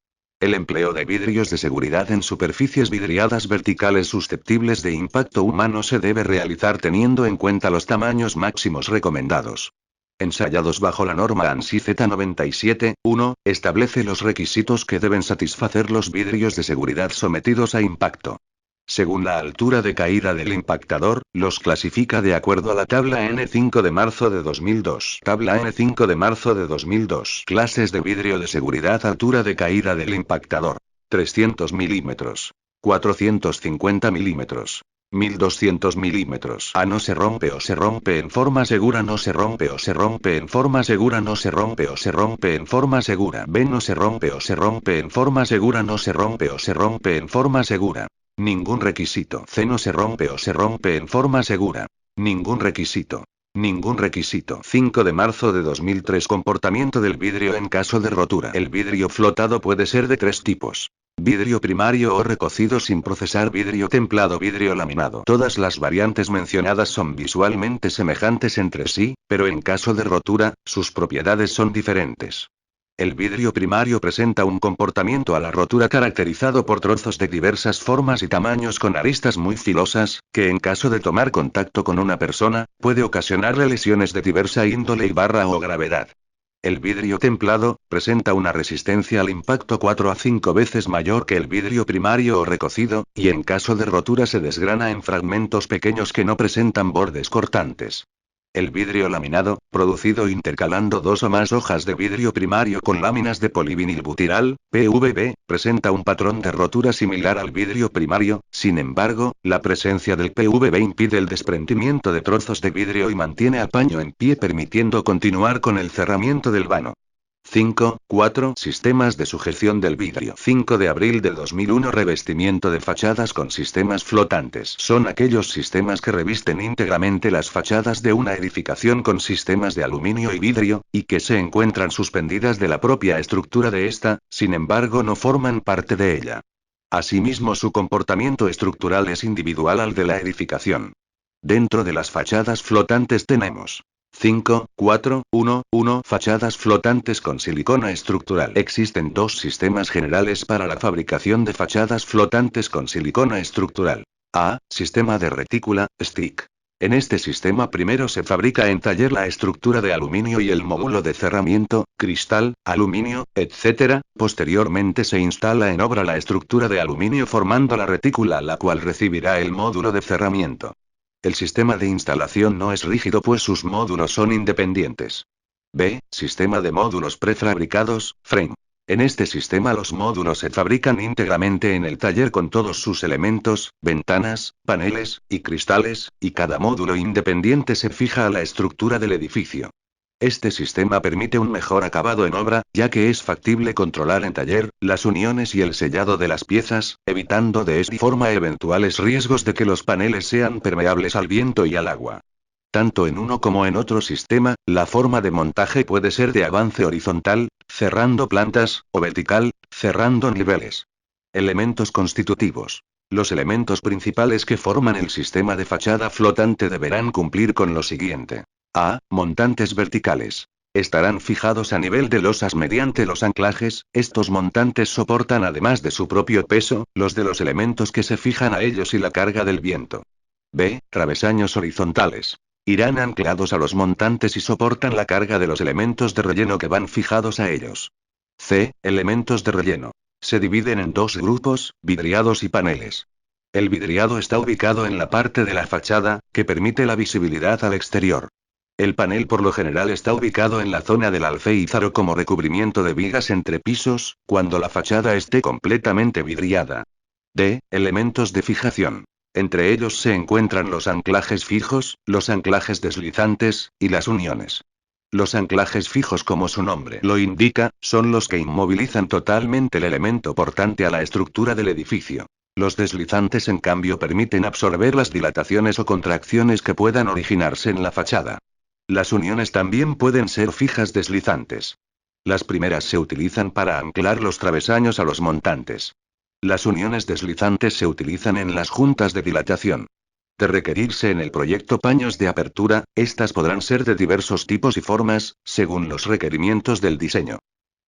El empleo de vidrios de seguridad en superficies vidriadas verticales susceptibles de impacto humano se debe realizar teniendo en cuenta los tamaños máximos recomendados. Ensayados bajo la norma ANSI Z97-1, establece los requisitos que deben satisfacer los vidrios de seguridad sometidos a impacto. Según la altura de caída del impactador, los clasifica de acuerdo a la tabla N5 de marzo de 2002. Tabla N5 de marzo de 2002. Clases de vidrio de seguridad. Altura de caída del impactador: 300 milímetros. 450 milímetros. 1200 milímetros. A. No se rompe o se rompe en forma segura. No se rompe o se rompe en forma segura. No se rompe o se rompe en forma segura. B. No se rompe o se rompe en forma segura. No se rompe o se rompe en forma segura. Ningún requisito. C. No se rompe o se rompe en forma segura. Ningún requisito. Ningún requisito. 5 de marzo de 2003. Comportamiento del vidrio en caso de rotura. El vidrio flotado puede ser de 3 tipos. Vidrio primario o recocido sin procesar, vidrio templado, vidrio laminado. Todas las variantes mencionadas son visualmente semejantes entre sí, pero en caso de rotura, sus propiedades son diferentes. El vidrio primario presenta un comportamiento a la rotura caracterizado por trozos de diversas formas y tamaños con aristas muy filosas, que en caso de tomar contacto con una persona, puede ocasionarle lesiones de diversa índole y barra o gravedad. El vidrio templado presenta una resistencia al impacto 4 a 5 veces mayor que el vidrio primario o recocido, y en caso de rotura se desgrana en fragmentos pequeños que no presentan bordes cortantes. El vidrio laminado, producido intercalando dos o más hojas de vidrio primario con láminas de polivinilbutirol, PVB, presenta un patrón de rotura similar al vidrio primario. Sin embargo, la presencia del PVB impide el desprendimiento de trozos de vidrio y mantiene al paño en pie, permitiendo continuar con el cerramiento del vano. 4. Sistemas de sujeción del vidrio. 5 de abril de 2001. Revestimiento de fachadas con sistemas flotantes. Son aquellos sistemas que revisten íntegramente las fachadas de una edificación con sistemas de aluminio y vidrio, y que se encuentran suspendidas de la propia estructura de esta, sin embargo no forman parte de ella. Asimismo, su comportamiento estructural es individual al de la edificación. Dentro de las fachadas flotantes tenemos 1. Fachadas flotantes con silicona estructural. Existen dos sistemas generales para la fabricación de fachadas flotantes con silicona estructural. A. Sistema de retícula, stick. En este sistema primero se fabrica en taller la estructura de aluminio y el módulo de cerramiento, cristal, aluminio, etc. Posteriormente se instala en obra la estructura de aluminio formando la retícula, la cual recibirá el módulo de cerramiento. El sistema de instalación no es rígido pues sus módulos son independientes. B. Sistema de módulos prefabricados, frame. En este sistema los módulos se fabrican íntegramente en el taller con todos sus elementos, ventanas, paneles, y cristales, y cada módulo independiente se fija a la estructura del edificio. Este sistema permite un mejor acabado en obra, ya que es factible controlar en taller las uniones y el sellado de las piezas, evitando de esta forma eventuales riesgos de que los paneles sean permeables al viento y al agua. Tanto en uno como en otro sistema, la forma de montaje puede ser de avance horizontal, cerrando plantas, o vertical, cerrando niveles. Elementos constitutivos. Los elementos principales que forman el sistema de fachada flotante deberán cumplir con lo siguiente. A. Montantes verticales. Estarán fijados a nivel de losas mediante los anclajes. Estos montantes soportan, además de su propio peso, los de los elementos que se fijan a ellos y la carga del viento. B. Travesaños horizontales. Irán anclados a los montantes y soportan la carga de los elementos de relleno que van fijados a ellos. C. Elementos de relleno. Se dividen en dos grupos, vidriados y paneles. El vidriado está ubicado en la parte de la fachada, que permite la visibilidad al exterior. El panel por lo general está ubicado en la zona del alféizar o como recubrimiento de vigas entre pisos, cuando la fachada esté completamente vidriada. D. Elementos de fijación. Entre ellos se encuentran los anclajes fijos, los anclajes deslizantes, y las uniones. Los anclajes fijos, como su nombre lo indica, son los que inmovilizan totalmente el elemento portante a la estructura del edificio. Los deslizantes, en cambio, permiten absorber las dilataciones o contracciones que puedan originarse en la fachada. Las uniones también pueden ser fijas deslizantes. Las primeras se utilizan para anclar los travesaños a los montantes. Las uniones deslizantes se utilizan en las juntas de dilatación. De requerirse en el proyecto paños de apertura, estas podrán ser de diversos tipos y formas, según los requerimientos del diseño.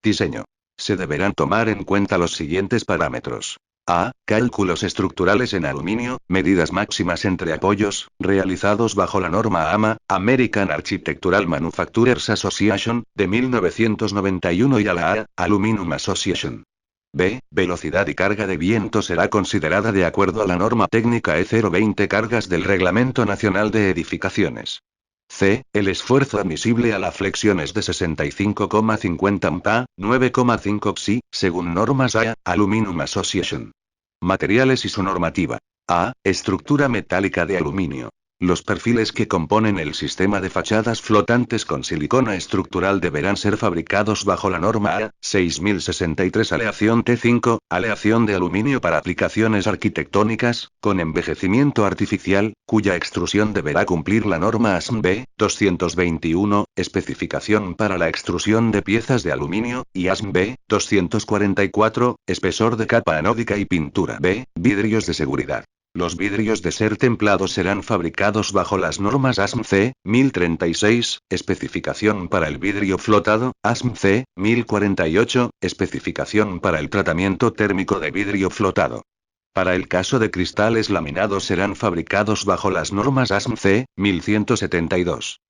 Diseño. Se deberán tomar en cuenta los siguientes parámetros. A. Cálculos estructurales en aluminio, medidas máximas entre apoyos, realizados bajo la norma AMA, American Architectural Manufacturers Association, de 1991 y a la A. Aluminum Association. B. Velocidad y carga de viento será considerada de acuerdo a la norma técnica E020 cargas del Reglamento Nacional de Edificaciones. C. El esfuerzo admisible a la flexión es de 65,50 MPa, 9,5 psi, según normas A. Aluminum Association. Materiales y su normativa. A. Estructura metálica de aluminio. Los perfiles que componen el sistema de fachadas flotantes con silicona estructural deberán ser fabricados bajo la norma A. 6063 aleación T5, aleación de aluminio para aplicaciones arquitectónicas, con envejecimiento artificial, cuya extrusión deberá cumplir la norma ASME B. 221, especificación para la extrusión de piezas de aluminio, y ASME B. 244, espesor de capa anódica y pintura B. Vidrios de seguridad. Los vidrios de ser templados serán fabricados bajo las normas ASME C. 1036, especificación para el vidrio flotado, ASME C. 1048, especificación para el tratamiento térmico de vidrio flotado. Para el caso de cristales laminados serán fabricados bajo las normas ASME C. 1172.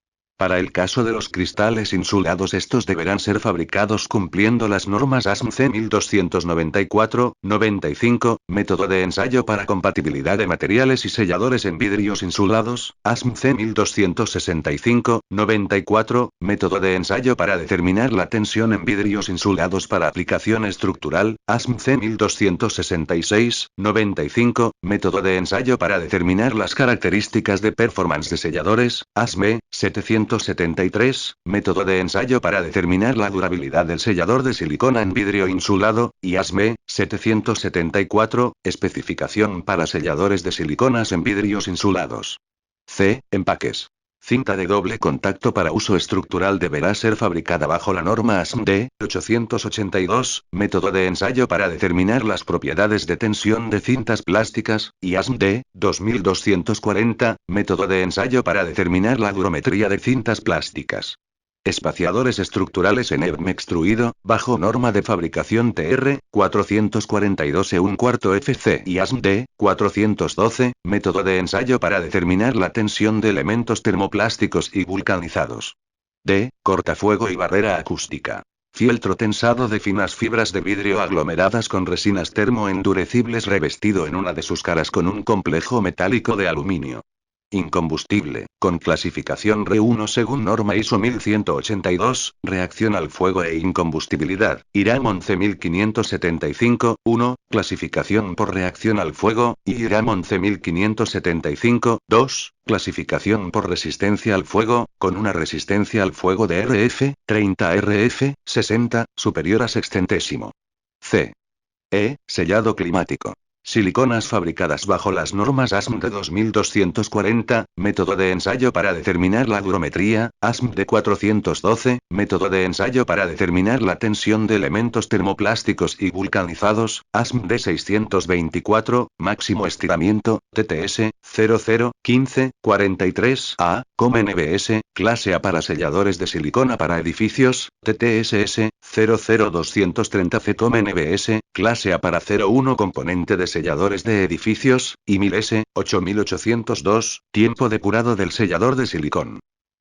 Para el caso de los cristales insulados, estos deberán ser fabricados cumpliendo las normas ASME C 1294-95, método de ensayo para compatibilidad de materiales y selladores en vidrios insulados, ASME C 1265-94, método de ensayo para determinar la tensión en vidrios insulados para aplicación estructural, ASME C 1266-95, método de ensayo para determinar las características de performance de selladores, ASME 773, método de ensayo para determinar la durabilidad del sellador de silicona en vidrio insulado, y ASME 774, especificación para selladores de siliconas en vidrios insulados. C. Empaques. Cinta de doble contacto para uso estructural deberá ser fabricada bajo la norma ASME 882, método de ensayo para determinar las propiedades de tensión de cintas plásticas, y ASME 2240, método de ensayo para determinar la durometría de cintas plásticas. Espaciadores estructurales en EBM extruido, bajo norma de fabricación TR 442 E1/4 FC y ASME 412, método de ensayo para determinar la tensión de elementos termoplásticos y vulcanizados. D. Cortafuego y barrera acústica. Fieltro tensado de finas fibras de vidrio aglomeradas con resinas termoendurecibles revestido en una de sus caras con un complejo metálico de aluminio. Incombustible, con clasificación RE1 según norma ISO 1182, reacción al fuego e incombustibilidad, IRAM 11575, 1, clasificación por reacción al fuego, y IRAM 11575, 2, clasificación por resistencia al fuego, con una resistencia al fuego de RF, 30 RF, 60, superior a sextentésimo. C. Sellado climático. Siliconas fabricadas bajo las normas ASME de 2240, método de ensayo para determinar la durometría, ASME de 412, método de ensayo para determinar la tensión de elementos termoplásticos y vulcanizados, ASME de 624, máximo estiramiento, TTS, 0015, 43 A, NBS, clase A para selladores de silicona para edificios, TTSS, 00230 C NBS, clase A para 01 componente de selladores de edificios, y 1000S, 8802, tiempo depurado del sellador de silicón.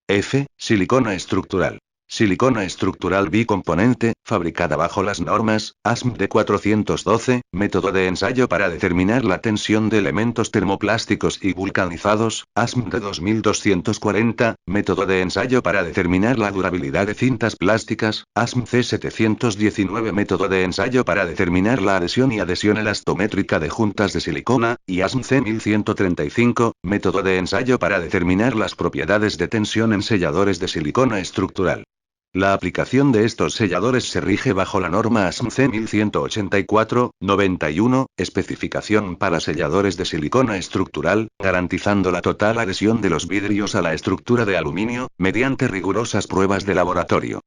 F. Silicona estructural. Silicona estructural bicomponente, fabricada bajo las normas ASME de 412, método de ensayo para determinar la tensión de elementos termoplásticos y vulcanizados, ASME de 2240, método de ensayo para determinar la durabilidad de cintas plásticas, ASME C719, método de ensayo para determinar la adhesión y adhesión elastométrica de juntas de silicona, y ASME C1135, método de ensayo para determinar las propiedades de tensión en selladores de silicona estructural. La aplicación de estos selladores se rige bajo la norma ASME C 1184-91, especificación para selladores de silicona estructural, garantizando la total adhesión de los vidrios a la estructura de aluminio, mediante rigurosas pruebas de laboratorio.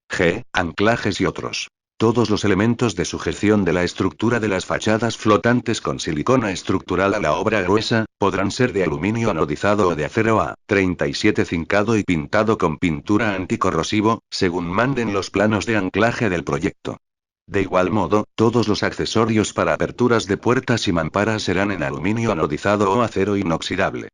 G. Anclajes y otros. Todos los elementos de sujeción de la estructura de las fachadas flotantes con silicona estructural a la obra gruesa, podrán ser de aluminio anodizado o de acero A37 cincado y pintado con pintura anticorrosivo, según manden los planos de anclaje del proyecto. De igual modo, todos los accesorios para aperturas de puertas y mamparas serán en aluminio anodizado o acero inoxidable.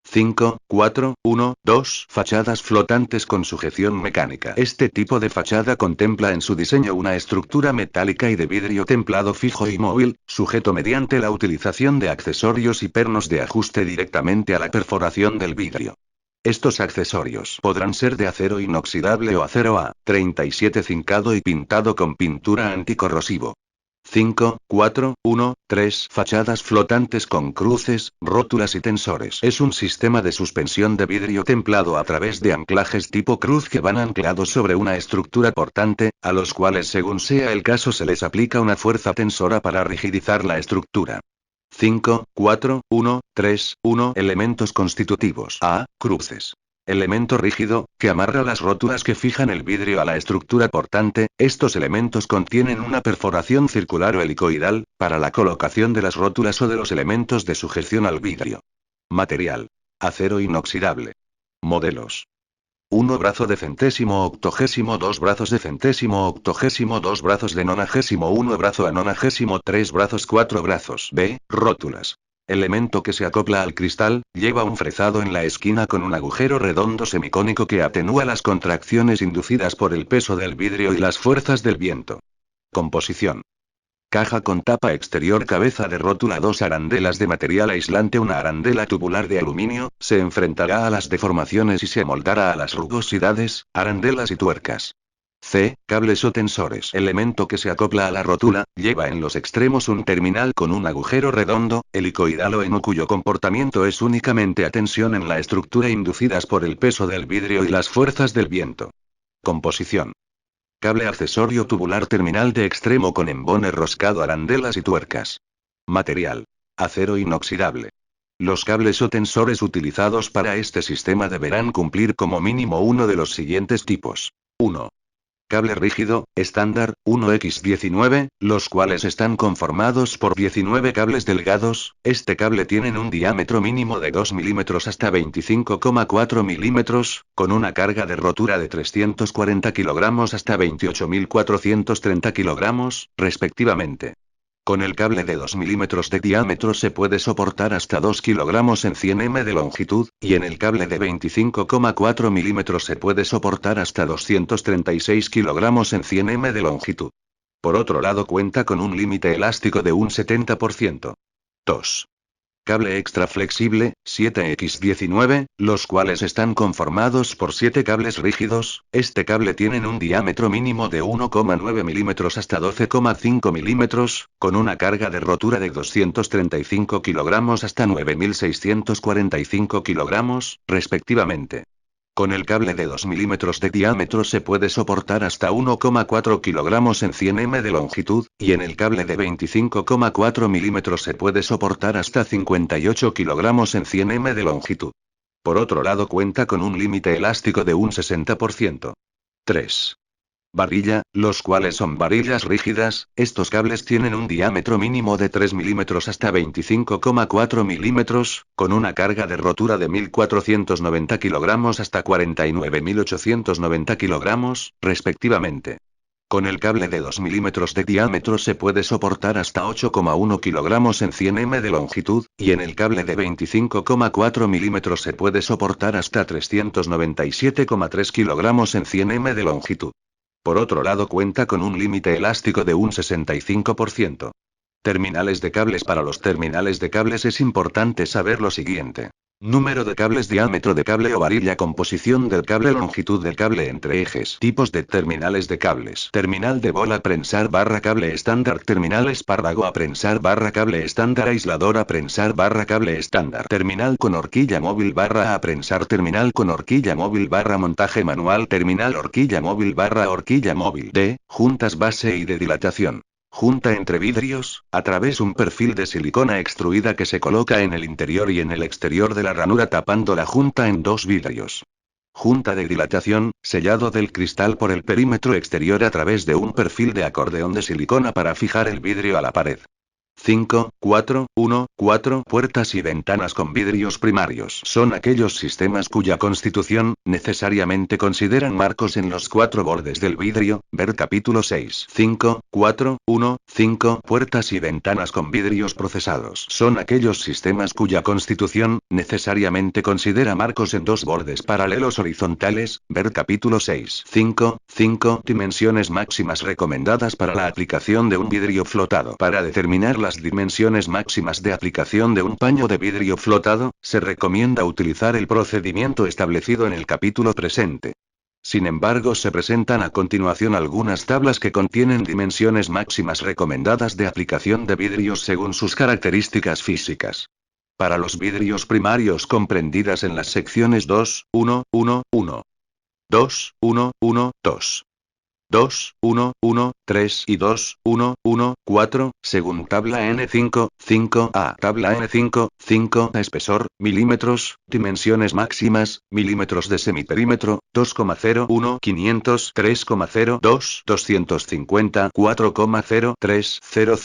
5, 4, 1, 2. Fachadas flotantes con sujeción mecánica. Este tipo de fachada contempla en su diseño una estructura metálica y de vidrio templado fijo y móvil, sujeto mediante la utilización de accesorios y pernos de ajuste directamente a la perforación del vidrio. Estos accesorios podrán ser de acero inoxidable o acero A37 cincado y pintado con pintura anticorrosivo. 5, 4, 1, 3. Fachadas flotantes con cruces, rótulas y tensores. Es un sistema de suspensión de vidrio templado a través de anclajes tipo cruz que van anclados sobre una estructura portante, a los cuales según sea el caso se les aplica una fuerza tensora para rigidizar la estructura. 5, 4, 1, 3, 1. Elementos constitutivos. A. Cruces. Elemento rígido, que amarra las rótulas que fijan el vidrio a la estructura portante. Estos elementos contienen una perforación circular o helicoidal, para la colocación de las rótulas o de los elementos de sujeción al vidrio. Material. Acero inoxidable. Modelos. 1 brazo de centésimo octogésimo, 2 brazos de centésimo octogésimo, 2 brazos de nonagésimo, 1 brazo a nonagésimo, 3 brazos, 4 brazos. B. Rótulas. Elemento que se acopla al cristal, lleva un frezado en la esquina con un agujero redondo semicónico que atenúa las contracciones inducidas por el peso del vidrio y las fuerzas del viento. Composición. Caja con tapa exterior, cabeza de rótula, 2 arandelas de material aislante, una arandela tubular de aluminio, se enfrentará a las deformaciones y se amoldará a las rugosidades, arandelas y tuercas. C. Cables o tensores. Elemento que se acopla a la rótula, lleva en los extremos un terminal con un agujero redondo, helicoidal o eno, cuyo comportamiento es únicamente a tensión en la estructura inducidas por el peso del vidrio y las fuerzas del viento. Composición. Cable accesorio tubular, terminal de extremo con embone roscado, arandelas y tuercas. Material. Acero inoxidable. Los cables o tensores utilizados para este sistema deberán cumplir como mínimo uno de los siguientes tipos. 1. Cable rígido, estándar, 1x19, los cuales están conformados por 19 cables delgados. Este cable tiene un diámetro mínimo de 2 milímetros hasta 25,4 milímetros, con una carga de rotura de 340 kilogramos hasta 28.430 kilogramos, respectivamente. Con el cable de 2 milímetros de diámetro se puede soportar hasta 2 kilogramos en 100 m de longitud, y en el cable de 25,4 milímetros se puede soportar hasta 236 kilogramos en 100 m de longitud. Por otro lado, cuenta con un límite elástico de un 70%. 2. Cable extra flexible, 7x19, los cuales están conformados por 7 cables rígidos. Este cable tiene un diámetro mínimo de 1,9 milímetros hasta 12,5 milímetros, con una carga de rotura de 235 kilogramos hasta 9.645 kilogramos, respectivamente. Con el cable de 2 milímetros de diámetro se puede soportar hasta 1,4 kilogramos en 100 m de longitud, y en el cable de 25,4 milímetros se puede soportar hasta 58 kilogramos en 100 m de longitud. Por otro lado, cuenta con un límite elástico de un 60%. 3. Varilla, los cuales son varillas rígidas. Estos cables tienen un diámetro mínimo de 3 milímetros hasta 25,4 milímetros, con una carga de rotura de 1.490 kilogramos hasta 49.890 kilogramos, respectivamente. Con el cable de 2 milímetros de diámetro se puede soportar hasta 8,1 kilogramos en 100 m de longitud, y en el cable de 25,4 milímetros se puede soportar hasta 397,3 kilogramos en 100 m de longitud. Por otro lado, cuenta con un límite elástico de un 65%. Terminales de cables. Para los terminales de cables es importante saber lo siguiente. Número de cables, diámetro de cable o varilla, composición del cable, longitud del cable entre ejes. Tipos de terminales de cables. Terminal de bola, prensar barra cable estándar. Terminal espárrago, a prensar barra cable estándar. Aislador, a prensar barra cable estándar. Terminal con horquilla móvil barra a prensar. Terminal con horquilla móvil barra montaje manual. Terminal horquilla móvil barra horquilla móvil. D. Juntas base y de dilatación. Junta entre vidrios, a través un perfil de silicona extruida que se coloca en el interior y en el exterior de la ranura, tapando la junta en 2 vidrios. Junta de dilatación, sellado del cristal por el perímetro exterior a través de un perfil de acordeón de silicona para fijar el vidrio a la pared. 5, 4, 1, 4. Puertas y ventanas con vidrios primarios. Son aquellos sistemas cuya constitución, necesariamente consideran marcos en los 4 bordes del vidrio, ver capítulo 6. 5, 4, 1, 5. Puertas y ventanas con vidrios procesados. Son aquellos sistemas cuya constitución, necesariamente considera marcos en 2 bordes paralelos horizontales, ver capítulo 6. 5, 5. Dimensiones máximas recomendadas para la aplicación de un vidrio flotado. Para determinar las dimensiones máximas de aplicación de un paño de vidrio flotado, se recomienda utilizar el procedimiento establecido en el capítulo presente. Sin embargo, se presentan a continuación algunas tablas que contienen dimensiones máximas recomendadas de aplicación de vidrios según sus características físicas. Para los vidrios primarios comprendidas en las secciones 2, 1, 1, 1, 2, 1, 1, 2. 2, 1, 1, 3 y 2, 1, 1, 4, según tabla N5, 5A. Tabla N5, 5A. Espesor, milímetros, dimensiones máximas, milímetros de semiperímetro, 2,01, 500, 3,02, 250, 4,0, 3, 000,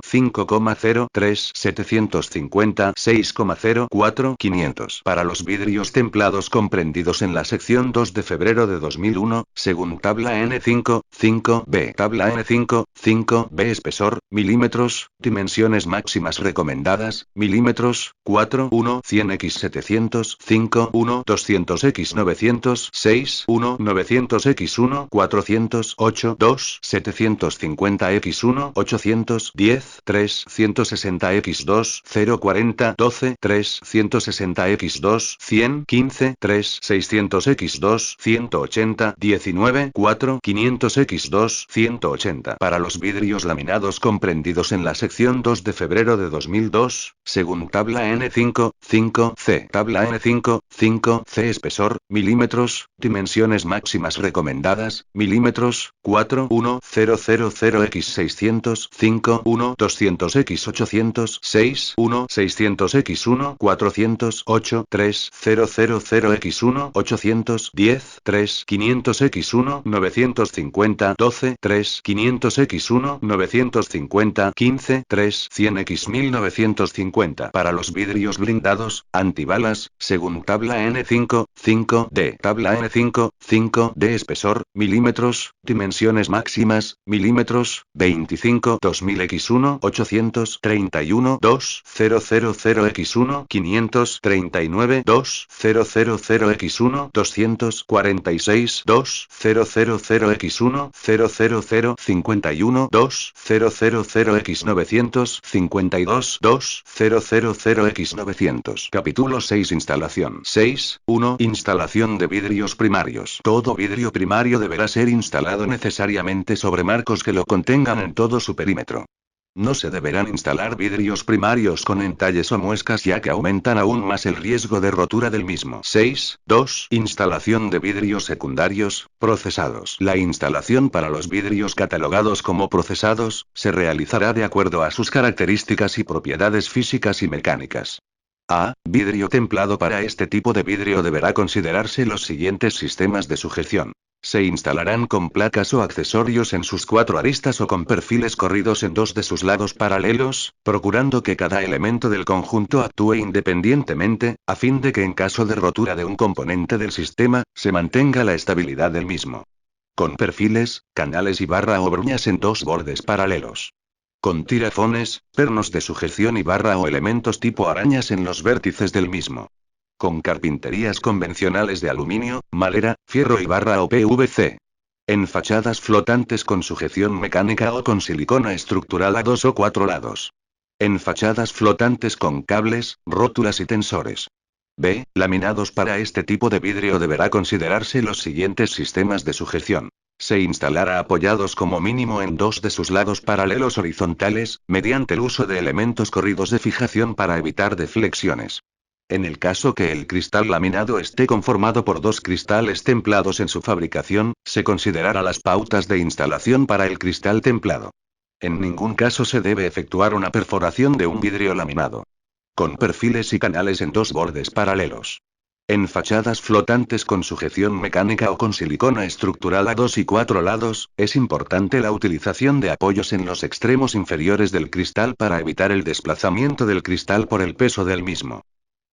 5,0, 3, 750, 6,0, 4, 500. Para los vidrios templados comprendidos en la sección 2 de febrero de 2001, según tabla N5, N5, 5B. Tabla N5, 5B. Espesor, milímetros, dimensiones máximas recomendadas, milímetros, 4, 1, 100x700, 5, 1, 200x 900, 6, 1, 900x1, 408, 2, 750x1, 810, 3, 160x2, 040, 12, 3, 160x2, 100, 15, 3, 600x2, 180, 19, 4, 500x2, 180. Para los vidrios laminados comprendidos en la sección 2 de febrero de 2002, según tabla N5, 5C. Tabla N5, 5C. Espesor, milímetros, dimensiones máximas recomendadas, milímetros, 4, 1, 000x600, 5, 1, 200x800, 6, 1, 600x1, 408, 3, 000x1, 810, 3, 500x1, 950, 12, 3, 500x1, 950, 15, 3, 100x 1950. Para los vidrios blindados, antibalas, según tabla N5, 5D. Tabla N5, 5D. Espesor, milímetros, dimensiones máximas, milímetros, 25, 2000x1, 831, 2, 000x1, 539, 2, 000x1, 246, 2, 000x1, 000, 51, 2, 000x 952, 2, 000x 900. Capítulo 6. Instalación. 6, 1. Instalación de vidrios primarios. Todo vidrio primario deberá ser instalado necesariamente sobre marcos que lo contengan en todo su perímetro. No se deberán instalar vidrios primarios con entalles o muescas, ya que aumentan aún más el riesgo de rotura del mismo. 6, 2. Instalación de vidrios secundarios, procesados. La instalación para los vidrios catalogados como procesados, se realizará de acuerdo a sus características y propiedades físicas y mecánicas. A. Vidrio templado. Para este tipo de vidrio deberá considerarse los siguientes sistemas de sujeción. Se instalarán con placas o accesorios en sus 4 aristas o con perfiles corridos en 2 de sus lados paralelos, procurando que cada elemento del conjunto actúe independientemente, a fin de que en caso de rotura de un componente del sistema, se mantenga la estabilidad del mismo. Con perfiles, canales y barra o bruñas en 2 bordes paralelos. Con tirafones, pernos de sujeción y barra o elementos tipo arañas en los vértices del mismo. Con carpinterías convencionales de aluminio, madera, fierro y barra o PVC. En fachadas flotantes con sujeción mecánica o con silicona estructural a 2 o 4 lados. En fachadas flotantes con cables, rótulas y tensores. B. Laminados. Para este tipo de vidrio deberá considerarse los siguientes sistemas de sujeción. Se instalará apoyados como mínimo en 2 de sus lados paralelos horizontales, mediante el uso de elementos corridos de fijación para evitar deflexiones. En el caso que el cristal laminado esté conformado por 2 cristales templados en su fabricación, se considerará las pautas de instalación para el cristal templado. En ningún caso se debe efectuar una perforación de un vidrio laminado. Con perfiles y canales en 2 bordes paralelos. En fachadas flotantes con sujeción mecánica o con silicona estructural a 2 y 4 lados, es importante la utilización de apoyos en los extremos inferiores del cristal para evitar el desplazamiento del cristal por el peso del mismo.